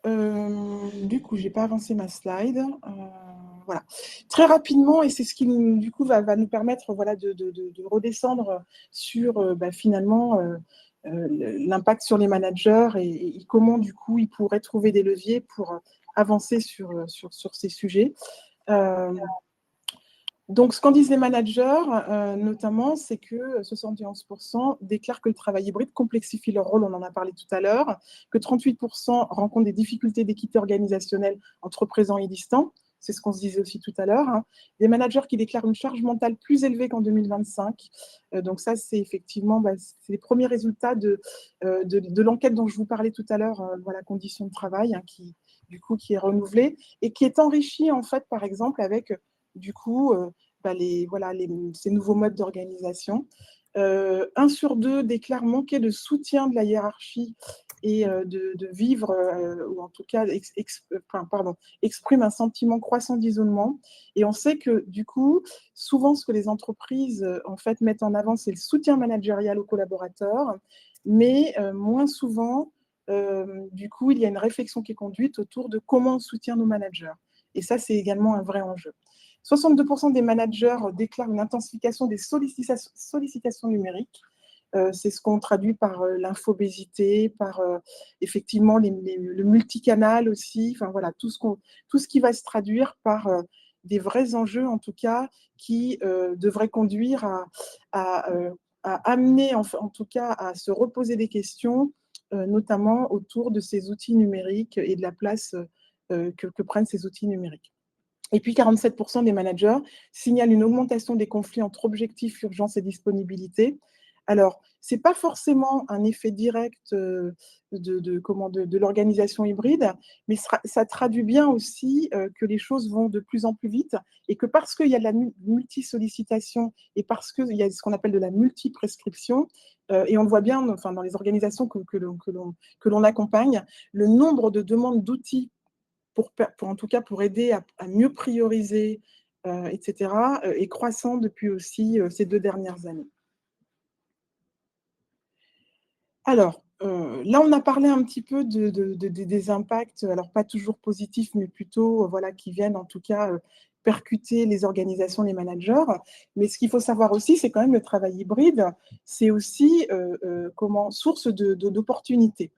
du coup, je n'ai pas avancé ma slide. Voilà. Très rapidement, et c'est ce qui du coup va nous permettre voilà, de redescendre sur finalement l'impact sur les managers et comment du coup ils pourraient trouver des leviers pour avancer sur ces sujets. Donc, ce qu'en disent les managers, notamment, c'est que 71% déclarent que le travail hybride complexifie leur rôle, on en a parlé tout à l'heure, que 38% rencontrent des difficultés d'équité organisationnelle entre présents et distants, c'est ce qu'on se disait aussi tout à l'heure, hein. Des managers qui déclarent une charge mentale plus élevée qu'en 2025. Donc ça, c'est effectivement c'est les premiers résultats de l'enquête dont je vous parlais tout à l'heure, voilà, conditions de travail, hein, qui est renouvelée et qui est enrichie, en fait, par exemple, avec du coup, ces nouveaux modes d'organisation. 1 sur 2 déclare manquer de soutien de la hiérarchie et de vivre, ou en tout cas exprime un sentiment croissant d'isolement. Et on sait que du coup, souvent ce que les entreprises en fait mettent en avant, c'est le soutien managérial aux collaborateurs, mais moins souvent, du coup, il y a une réflexion qui est conduite autour de comment on soutient nos managers. Et ça, c'est également un vrai enjeu. 62% des managers déclarent une intensification des sollicitations numériques. C'est ce qu'on traduit par l'infobésité, par effectivement le multicanal aussi, enfin voilà, tout ce qui va se traduire par des vrais enjeux, en tout cas, qui devraient conduire à amener, en tout cas, à se reposer des questions, notamment autour de ces outils numériques et de la place que prennent ces outils numériques. Et puis 47% des managers signalent une augmentation des conflits entre objectifs, urgence et disponibilité. Alors, ce n'est pas forcément un effet direct de l'organisation hybride, mais ça traduit bien aussi que les choses vont de plus en plus vite et que parce qu'il y a de la multi-sollicitation et parce qu'il y a ce qu'on appelle de la multi-prescription, et on le voit bien dans les organisations que l'on accompagne, le nombre de demandes d'outils en tout cas pour aider à mieux prioriser, etc., est croissant depuis aussi ces 2 dernières années. Alors, là, on a parlé un petit peu des impacts, alors pas toujours positifs, mais plutôt voilà, qui viennent en tout cas percuter les organisations, les managers. Mais ce qu'il faut savoir aussi, c'est quand même le travail hybride, c'est aussi source d'opportunités.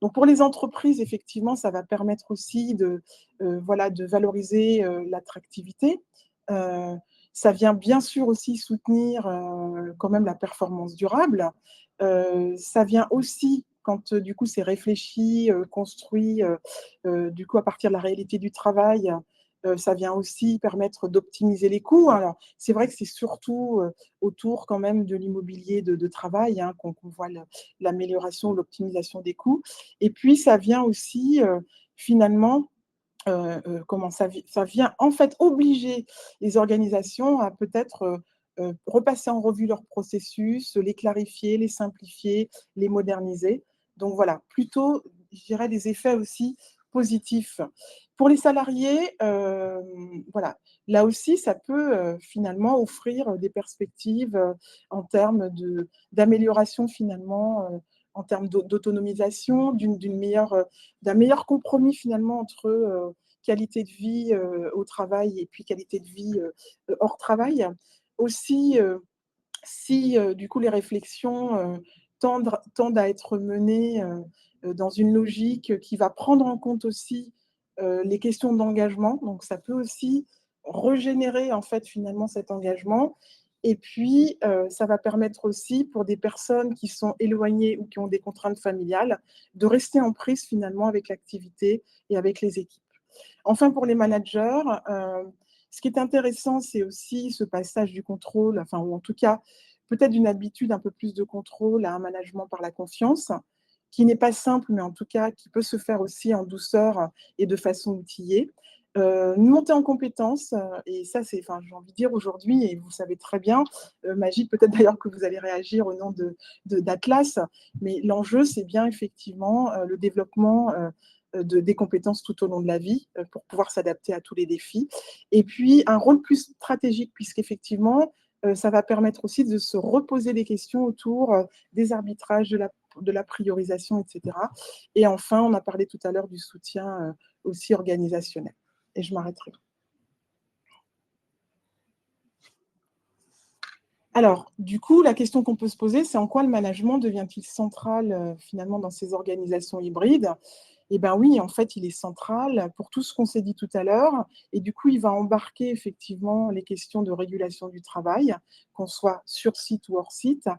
Donc, pour les entreprises, effectivement, ça va permettre aussi de valoriser l'attractivité. Ça vient bien sûr aussi soutenir quand même la performance durable. Ça vient aussi quand du coup c'est réfléchi, construit du coup à partir de la réalité du travail, ça vient aussi permettre d'optimiser les coûts. Alors c'est vrai que c'est surtout autour quand même de l'immobilier de travail, hein, qu'on voit l'amélioration, l'optimisation des coûts. Et puis ça vient aussi finalement ça vient en fait obliger les organisations à peut-être repasser en revue leurs processus, les clarifier, les simplifier, les moderniser. Donc voilà, plutôt, je dirais, des effets aussi positifs. Pour les salariés, voilà, là aussi, ça peut finalement offrir des perspectives en termes d'amélioration finalement, en termes d'autonomisation, d'un meilleur compromis finalement entre qualité de vie au travail et puis qualité de vie hors travail. Aussi, si du coup les réflexions tendent à être menées dans une logique qui va prendre en compte aussi les questions d'engagement, donc ça peut aussi régénérer en fait finalement cet engagement. Et puis, ça va permettre aussi pour des personnes qui sont éloignées ou qui ont des contraintes familiales de rester en prise finalement avec l'activité et avec les équipes. Enfin, pour les managers, ce qui est intéressant, c'est aussi ce passage du contrôle, ou en tout cas, peut-être d'une habitude un peu plus de contrôle à un management par la confiance. qui n'est pas simple, mais en tout cas qui peut se faire aussi en douceur et de façon outillée. Une montée en compétences, et ça, j'ai envie de dire aujourd'hui, et vous savez très bien, Magid, peut-être d'ailleurs que vous allez réagir au nom d'Atlas, mais l'enjeu, c'est bien effectivement le développement des compétences tout au long de la vie pour pouvoir s'adapter à tous les défis. Et puis, un rôle plus stratégique, puisqu'effectivement, ça va permettre aussi de se reposer des questions autour des arbitrages, de la priorisation, etc. Et enfin, on a parlé tout à l'heure du soutien aussi organisationnel. Et je m'arrêterai. Alors, du coup, la question qu'on peut se poser, c'est en quoi le management devient-il central finalement dans ces organisations hybrides? Eh bien oui, en fait, il est central pour tout ce qu'on s'est dit tout à l'heure. Et du coup, il va embarquer effectivement les questions de régulation du travail, qu'on soit sur site ou hors site,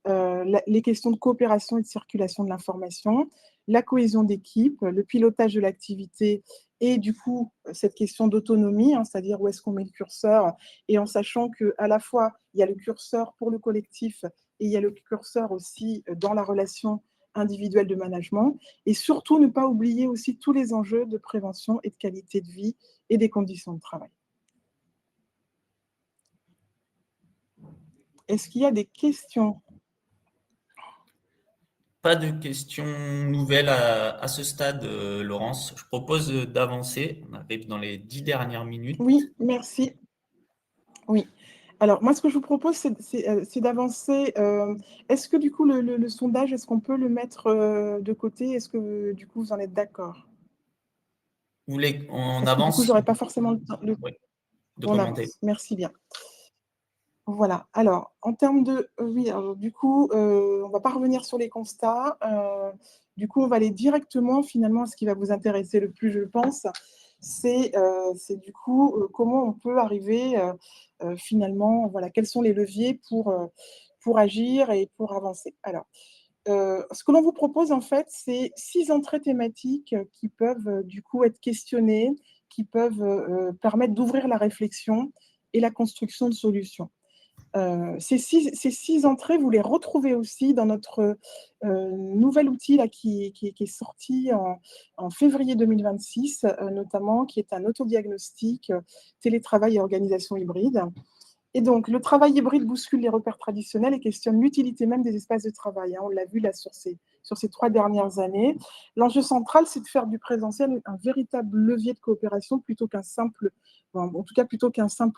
les questions de coopération et de circulation de l'information, la cohésion d'équipe, le pilotage de l'activité et du coup, cette question d'autonomie, c'est-à-dire où est-ce qu'on met le curseur, et en sachant qu'à la fois, il y a le curseur pour le collectif et il y a le curseur aussi dans la relation individuelle de management, et surtout ne pas oublier aussi tous les enjeux de prévention et de qualité de vie et des conditions de travail. Est-ce qu'il y a des questions ? Pas de questions nouvelles à ce stade, Laurence. Je propose d'avancer. On arrive dans les 10 dernières minutes. Oui, merci. Oui. Alors, moi, ce que je vous propose, c'est d'avancer. Est-ce que, du coup, le sondage, est-ce qu'on peut le mettre de côté? Est-ce que, du coup, vous en êtes d'accord? Vous voulez qu'on Parce que, du coup, avance? je n'aurai pas forcément le temps. Oui, de On commenter. avance. Merci bien. Voilà. Alors, en termes de… oui, alors, du coup, on ne va pas revenir sur les constats. Du coup, on va aller directement, finalement, à ce qui va vous intéresser le plus, je pense. C'est du coup comment on peut arriver, finalement, voilà, quels sont les leviers pour agir et pour avancer. Alors, ce que l'on vous propose, en fait, c'est 6 entrées thématiques qui peuvent, du coup, être questionnées, qui peuvent permettre d'ouvrir la réflexion et la construction de solutions. Ces six entrées, vous les retrouvez aussi dans notre nouvel outil là, qui est sorti en février 2026, notamment, qui est un autodiagnostic télétravail et organisation hybride. Et donc, le travail hybride bouscule les repères traditionnels et questionne l'utilité même des espaces de travail. On l'a vu là sur ces 3 dernières années. L'enjeu central, c'est de faire du présentiel un véritable levier de coopération plutôt qu'un simple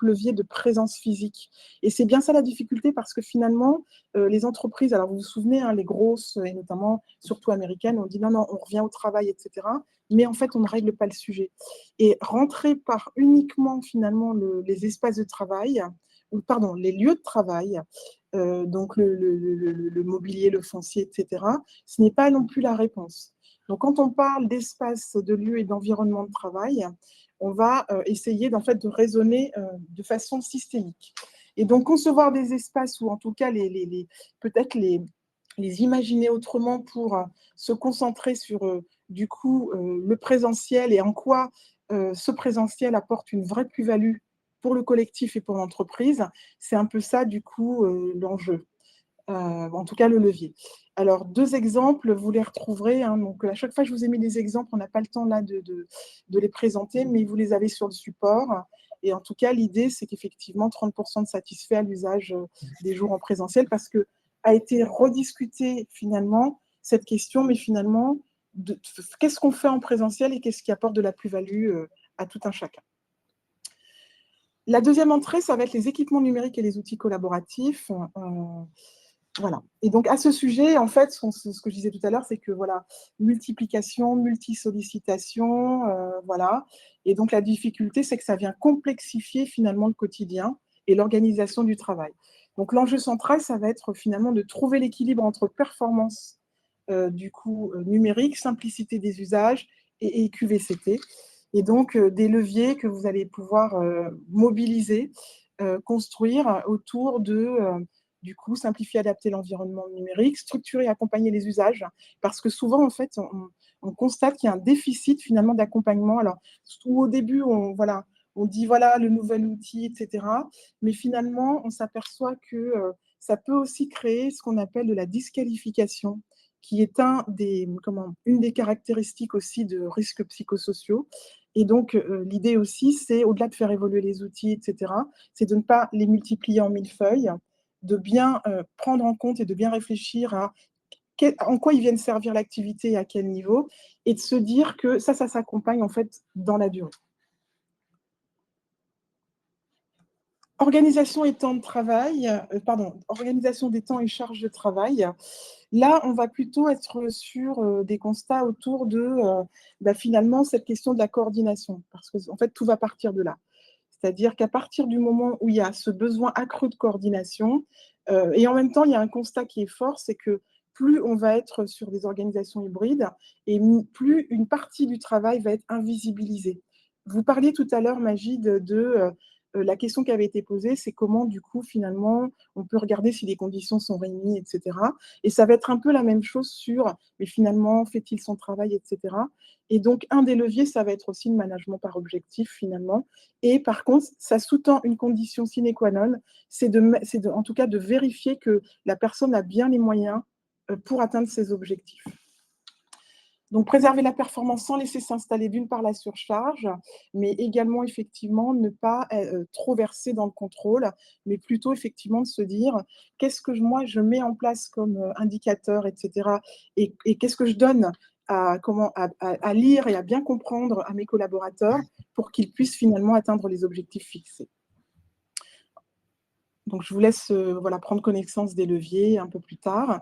levier de présence physique. Et c'est bien ça la difficulté, parce que finalement, les entreprises, alors vous vous souvenez, les grosses, et notamment surtout américaines, on dit non, on revient au travail, etc. Mais en fait, on ne règle pas le sujet. Et rentrer par uniquement finalement les espaces de travail, les lieux de travail, donc le mobilier, le foncier, etc., ce n'est pas non plus la réponse. Donc, quand on parle d'espace, de lieu et d'environnement de travail, on va essayer de raisonner de façon systémique. Et donc, concevoir des espaces, ou en tout cas peut-être les imaginer autrement pour se concentrer sur, du coup, le présentiel et en quoi ce présentiel apporte une vraie plus-value pour le collectif et pour l'entreprise, c'est un peu ça, du coup, l'enjeu. En tout cas, le levier. Alors, 2 exemples, vous les retrouverez. Donc, à chaque fois, je vous ai mis des exemples. On n'a pas le temps là de les présenter, mais vous les avez sur le support. Et en tout cas, l'idée, c'est qu'effectivement, 30% de satisfaits à l'usage des jours en présentiel, parce que a été rediscutée finalement cette question, mais finalement, qu'est-ce qu'on fait en présentiel et qu'est-ce qui apporte de la plus-value à tout un chacun. La deuxième entrée, ça va être les équipements numériques et les outils collaboratifs. Voilà. Et donc, à ce sujet, en fait, ce que je disais tout à l'heure, c'est que, voilà, multiplication, multisollicitation, voilà. Et donc, la difficulté, c'est que ça vient complexifier finalement le quotidien et l'organisation du travail. Donc, l'enjeu central, ça va être finalement de trouver l'équilibre entre performance, du coup, numérique, simplicité des usages et QVCT. Et donc, des leviers que vous allez pouvoir mobiliser, construire autour de, du coup, simplifier, adapter l'environnement numérique, structurer et accompagner les usages, parce que souvent, en fait, on constate qu'il y a un déficit finalement d'accompagnement. Alors, au début, on dit voilà le nouvel outil, etc. Mais finalement, on s'aperçoit que ça peut aussi créer ce qu'on appelle de la disqualification, qui est une des caractéristiques aussi de risques psychosociaux. Et donc, l'idée aussi, c'est, au-delà de faire évoluer les outils, etc., c'est de ne pas les multiplier en millefeuilles, de bien prendre en compte et de bien réfléchir à en quoi ils viennent servir l'activité et à quel niveau, et de se dire que ça s'accompagne en fait dans la durée. Organisation et temps de travail, organisation des temps et charges de travail. Là, on va plutôt être sur des constats autour de finalement cette question de la coordination, parce que en fait tout va partir de là. C'est-à-dire qu'à partir du moment où il y a ce besoin accru de coordination, et en même temps il y a un constat qui est fort, c'est que plus on va être sur des organisations hybrides, et plus une partie du travail va être invisibilisée. Vous parliez tout à l'heure, Magid, de la question qui avait été posée, c'est comment, du coup, finalement, on peut regarder si les conditions sont réunies, etc. Et ça va être un peu la même chose sur, mais finalement, fait-il son travail, etc. Et donc, un des leviers, ça va être aussi le management par objectif, finalement. Et par contre, ça sous-tend une condition sine qua non, c'est en tout cas de vérifier que la personne a bien les moyens pour atteindre ses objectifs. Donc, préserver la performance sans laisser s'installer d'une part la surcharge, mais également, effectivement, ne pas trop verser dans le contrôle, mais plutôt, effectivement, de se dire qu'est-ce que moi, je mets en place comme indicateur, etc. Et qu'est-ce que je donne à lire et à bien comprendre à mes collaborateurs pour qu'ils puissent finalement atteindre les objectifs fixés. Donc, je vous laisse prendre connaissance des leviers un peu plus tard.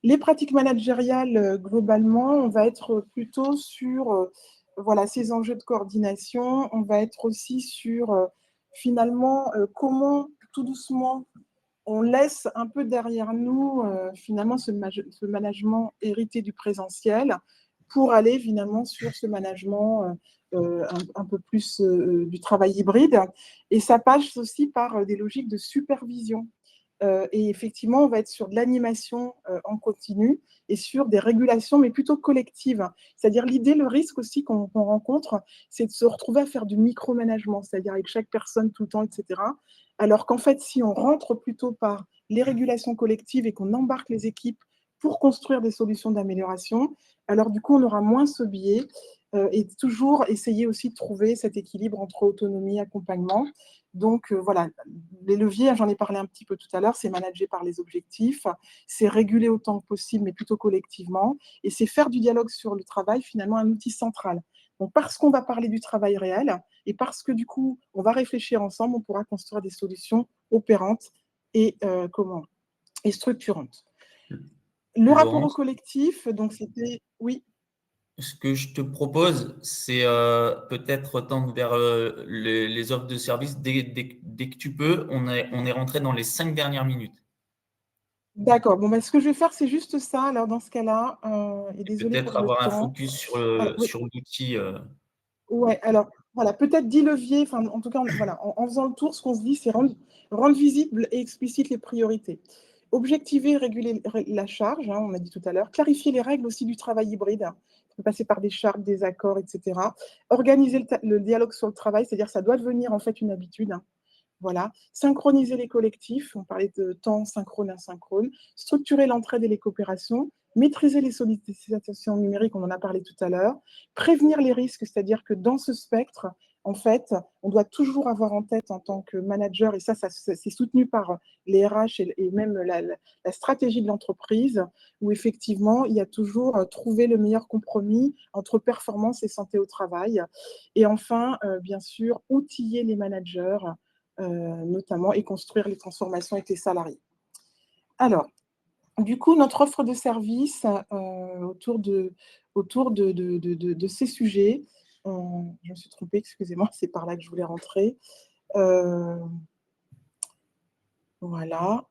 Les pratiques managériales, globalement, on va être plutôt sur ces enjeux de coordination. On va être aussi sur, finalement, comment, tout doucement, on laisse un peu derrière nous, finalement, ce management hérité du présentiel pour aller, finalement, sur ce management un peu plus du travail hybride. Et ça passe aussi par des logiques de supervision. Et effectivement, on va être sur de l'animation en continu et sur des régulations, mais plutôt collectives. C'est-à-dire l'idée, le risque aussi qu'on rencontre, c'est de se retrouver à faire du micromanagement, c'est-à-dire avec chaque personne tout le temps, etc. Alors qu'en fait, si on rentre plutôt par les régulations collectives et qu'on embarque les équipes pour construire des solutions d'amélioration, alors du coup, on aura moins ce biais et toujours essayer aussi de trouver cet équilibre entre autonomie et accompagnement. Donc, les leviers, j'en ai parlé un petit peu tout à l'heure, c'est manager par les objectifs, c'est réguler autant que possible, mais plutôt collectivement, et c'est faire du dialogue sur le travail, finalement, un outil central. Donc, parce qu'on va parler du travail réel, et parce que, du coup, on va réfléchir ensemble, on pourra construire des solutions opérantes et, et structurantes. Le rapport au collectif, donc c'était… Oui. Ce que je te propose, c'est peut-être tendre vers les offres de services dès que tu peux. On est rentré dans les 5 dernières minutes. D'accord. Bon, ce que je vais faire, c'est juste ça. Alors, dans ce cas-là, et désolé pour peut-être le avoir un temps. focus sur Oui. l'outil. Ouais, alors, peut-être 10 leviers. Enfin, en tout cas, en faisant le tour, ce qu'on se dit, c'est rendre visibles et explicites les priorités. Objectiver et réguler la charge, on a dit tout à l'heure. Clarifier les règles aussi du travail hybride. On peut passer par des chartes, des accords, etc. Organiser le dialogue sur le travail, c'est-à-dire ça doit devenir en fait une habitude. Voilà. Synchroniser les collectifs, on parlait de temps synchrone, asynchrone. Structurer l'entraide et les coopérations. Maîtriser les sollicitations numériques, on en a parlé tout à l'heure. Prévenir les risques, c'est-à-dire que dans ce spectre, en fait, on doit toujours avoir en tête en tant que manager, et ça c'est soutenu par les RH et même la stratégie de l'entreprise, où effectivement, il y a toujours trouvé le meilleur compromis entre performance et santé au travail. Et enfin, bien sûr, outiller les managers, notamment, et construire les transformations avec les salariés. Alors, du coup, notre offre de service autour de ces sujets, je me suis trompée, excusez-moi, c'est par là que je voulais rentrer. Voilà.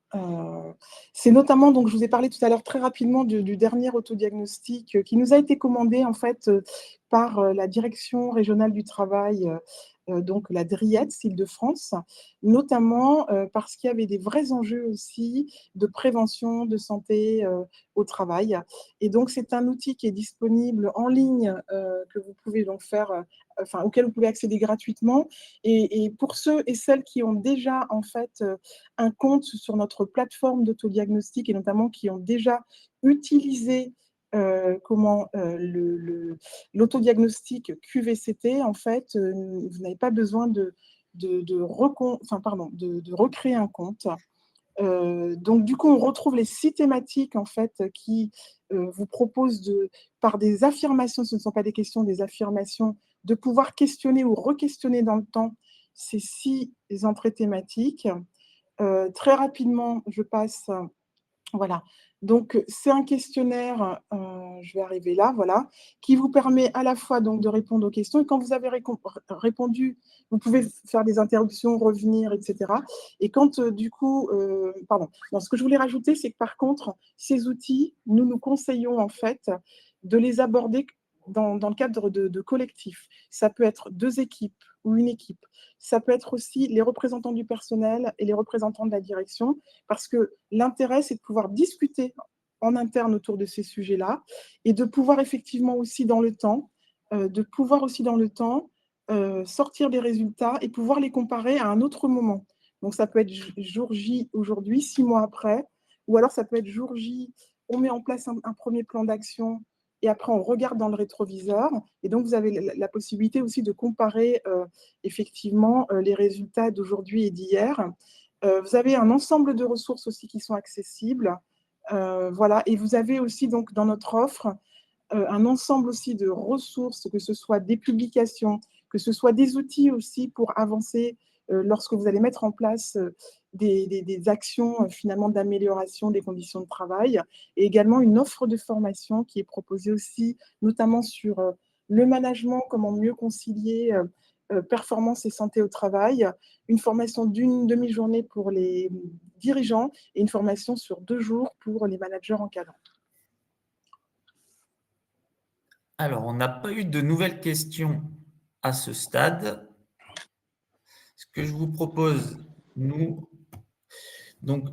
C'est notamment, donc je vous ai parlé tout à l'heure très rapidement du dernier autodiagnostic qui nous a été commandé en fait par la Direction régionale du travail, donc la DRIETS Île-de-France, notamment parce qu'il y avait des vrais enjeux aussi de prévention, de santé au travail. Et donc c'est un outil qui est disponible en ligne, que vous pouvez donc faire, auquel vous pouvez accéder gratuitement. Et pour ceux et celles qui ont déjà en fait un compte sur notre plateforme d'autodiagnostic et notamment qui ont déjà utilisé l'autodiagnostic QVCT, en fait, vous n'avez pas besoin de recréer un compte. Donc, du coup, on retrouve les 6 thématiques, en fait, qui vous proposent par des affirmations, ce ne sont pas des questions, des affirmations, de pouvoir questionner ou re-questionner dans le temps ces 6 entrées thématiques. Très rapidement, je passe. Voilà. Donc, c'est un questionnaire, je vais arriver là, voilà, qui vous permet à la fois donc de répondre aux questions. Et quand vous avez répondu, vous pouvez faire des interruptions, revenir, etc. Et quand, du coup, pardon. Non, ce que je voulais rajouter, c'est que par contre, ces outils, nous conseillons en fait de les aborder dans le cadre de collectifs. Ça peut être 2 équipes ou une équipe. Ça peut être aussi les représentants du personnel et les représentants de la direction, parce que l'intérêt, c'est de pouvoir discuter en interne autour de ces sujets-là et de pouvoir effectivement aussi dans le temps, sortir des résultats et pouvoir les comparer à un autre moment. Donc, ça peut être jour J aujourd'hui, 6 mois après, ou alors ça peut être jour J, on met en place un premier plan d'action et après on regarde dans le rétroviseur. Et donc, vous avez la possibilité aussi de comparer effectivement les résultats d'aujourd'hui et d'hier. Vous avez un ensemble de ressources aussi qui sont accessibles. Voilà. Et vous avez aussi donc dans notre offre un ensemble aussi de ressources, que ce soit des publications, que ce soit des outils aussi pour avancer lorsque vous allez mettre en place des actions finalement d'amélioration des conditions de travail, et également une offre de formation qui est proposée aussi, notamment sur le management, comment mieux concilier performance et santé au travail, une formation d'une demi-journée pour les dirigeants et une formation sur 2 jours pour les managers encadrants. Alors, on n'a pas eu de nouvelles questions à ce stade. Ce que je vous propose, donc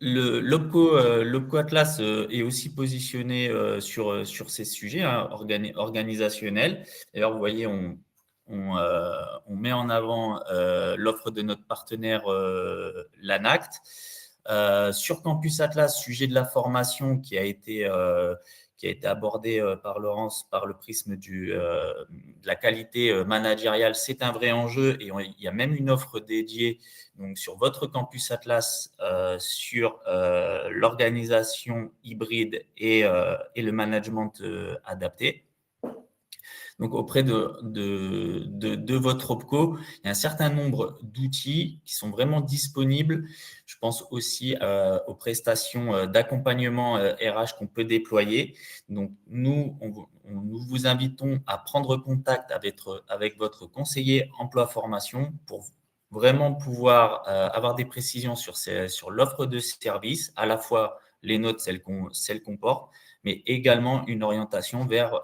l'Opco Atlas est aussi positionné sur ces sujets organisationnels. D'ailleurs, vous voyez, on met en avant l'offre de notre partenaire l'ANACT. Sur Campus Atlas, sujet de la formation qui a été abordé par Laurence par le prisme de la qualité managériale, c'est un vrai enjeu et il y a même une offre dédiée donc, sur votre Campus Atlas sur l'organisation hybride et le management adapté. Donc, auprès de votre OPCO, il y a un certain nombre d'outils qui sont vraiment disponibles. Je pense aussi aux prestations d'accompagnement RH qu'on peut déployer. Donc, nous vous invitons à prendre contact avec votre conseiller emploi-formation pour vraiment pouvoir avoir des précisions sur l'offre de service, à la fois les notes, celles qu'on porte, mais également une orientation vers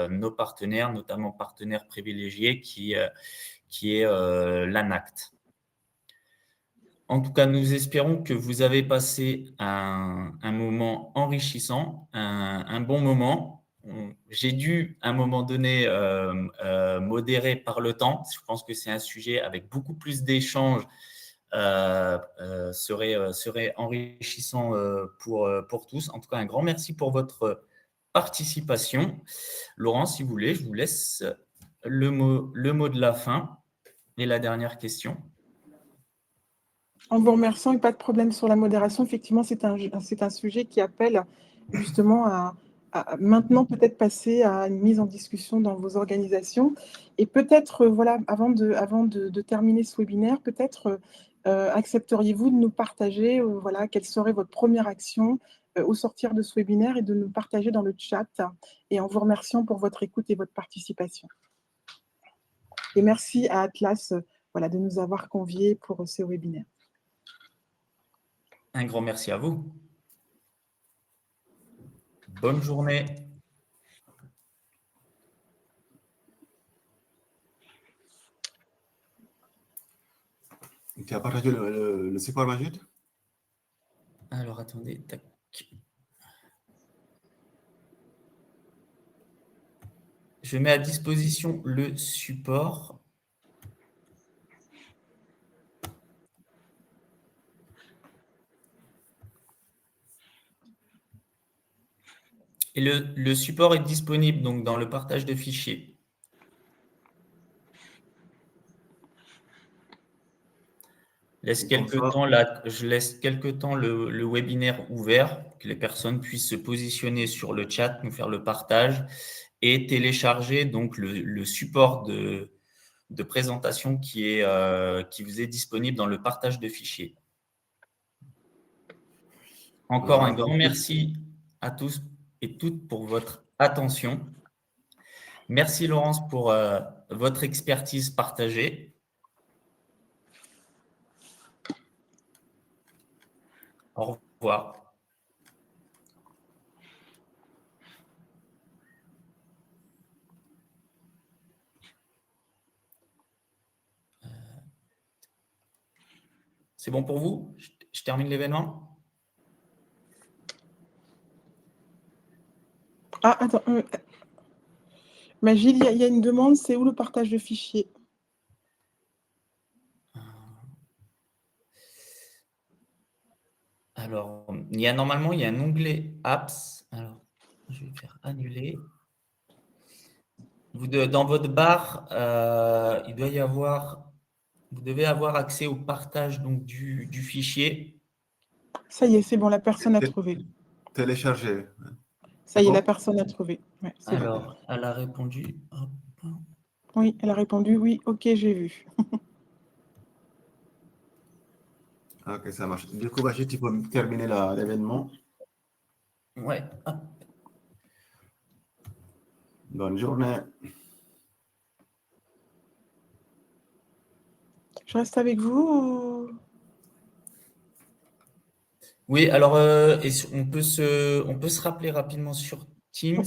nos partenaires, notamment partenaires privilégiés qui est l'ANACT. En tout cas, nous espérons que vous avez passé un moment enrichissant, un bon moment. J'ai dû, à un moment donné, modérer par le temps. Je pense que c'est un sujet avec beaucoup plus d'échanges serait enrichissant pour tous. En tout cas, un grand merci pour votre participation. Laurent, si vous voulez, je vous laisse le mot de la fin et la dernière question. En vous remerciant, et pas de problème sur la modération. Effectivement, c'est un sujet qui appelle justement à maintenant peut-être passer à une mise en discussion dans vos organisations. Et peut-être, voilà, avant de terminer ce webinaire, peut-être accepteriez-vous de nous partager voilà, quelle serait votre première action au sortir de ce webinaire et de nous partager dans le chat, et en vous remerciant pour votre écoute et votre participation. Et merci à Atlas voilà, de nous avoir conviés pour ce webinaire. Un grand merci à vous. Bonne journée. Tu as partagé le support, Majid? Alors, attendez. Tac. Je mets à disposition le support. Et le support est disponible donc dans le partage de fichiers. Je laisse quelques temps le webinaire ouvert, pour que les personnes puissent se positionner sur le chat, nous faire le partage et télécharger donc le support de présentation qui vous est disponible dans le partage de fichiers. Encore un grand merci à tous et toutes pour votre attention. Merci Laurence pour votre expertise partagée. Au revoir. C'est bon pour vous? Je termine l'événement? Ah, attends. Magil, il y a une demande, c'est où le partage de fichiers? Alors, normalement, il y a un onglet Apps. Alors, je vais faire annuler. Dans votre barre, il doit y avoir, vous devez avoir accès au partage donc, du fichier. Ça y est, c'est bon, la personne a trouvé. Télécharger. Ça y est, la personne a trouvé. Ouais, alors, bon. elle a répondu. Hop. Oui, elle a répondu oui, ok, j'ai vu. Ok, ça marche. Du coup, Rachid, tu peux terminer l'événement. Ouais. Hop. Bonne journée. Je reste avec vous ou... Oui, alors on peut se rappeler rapidement sur Teams.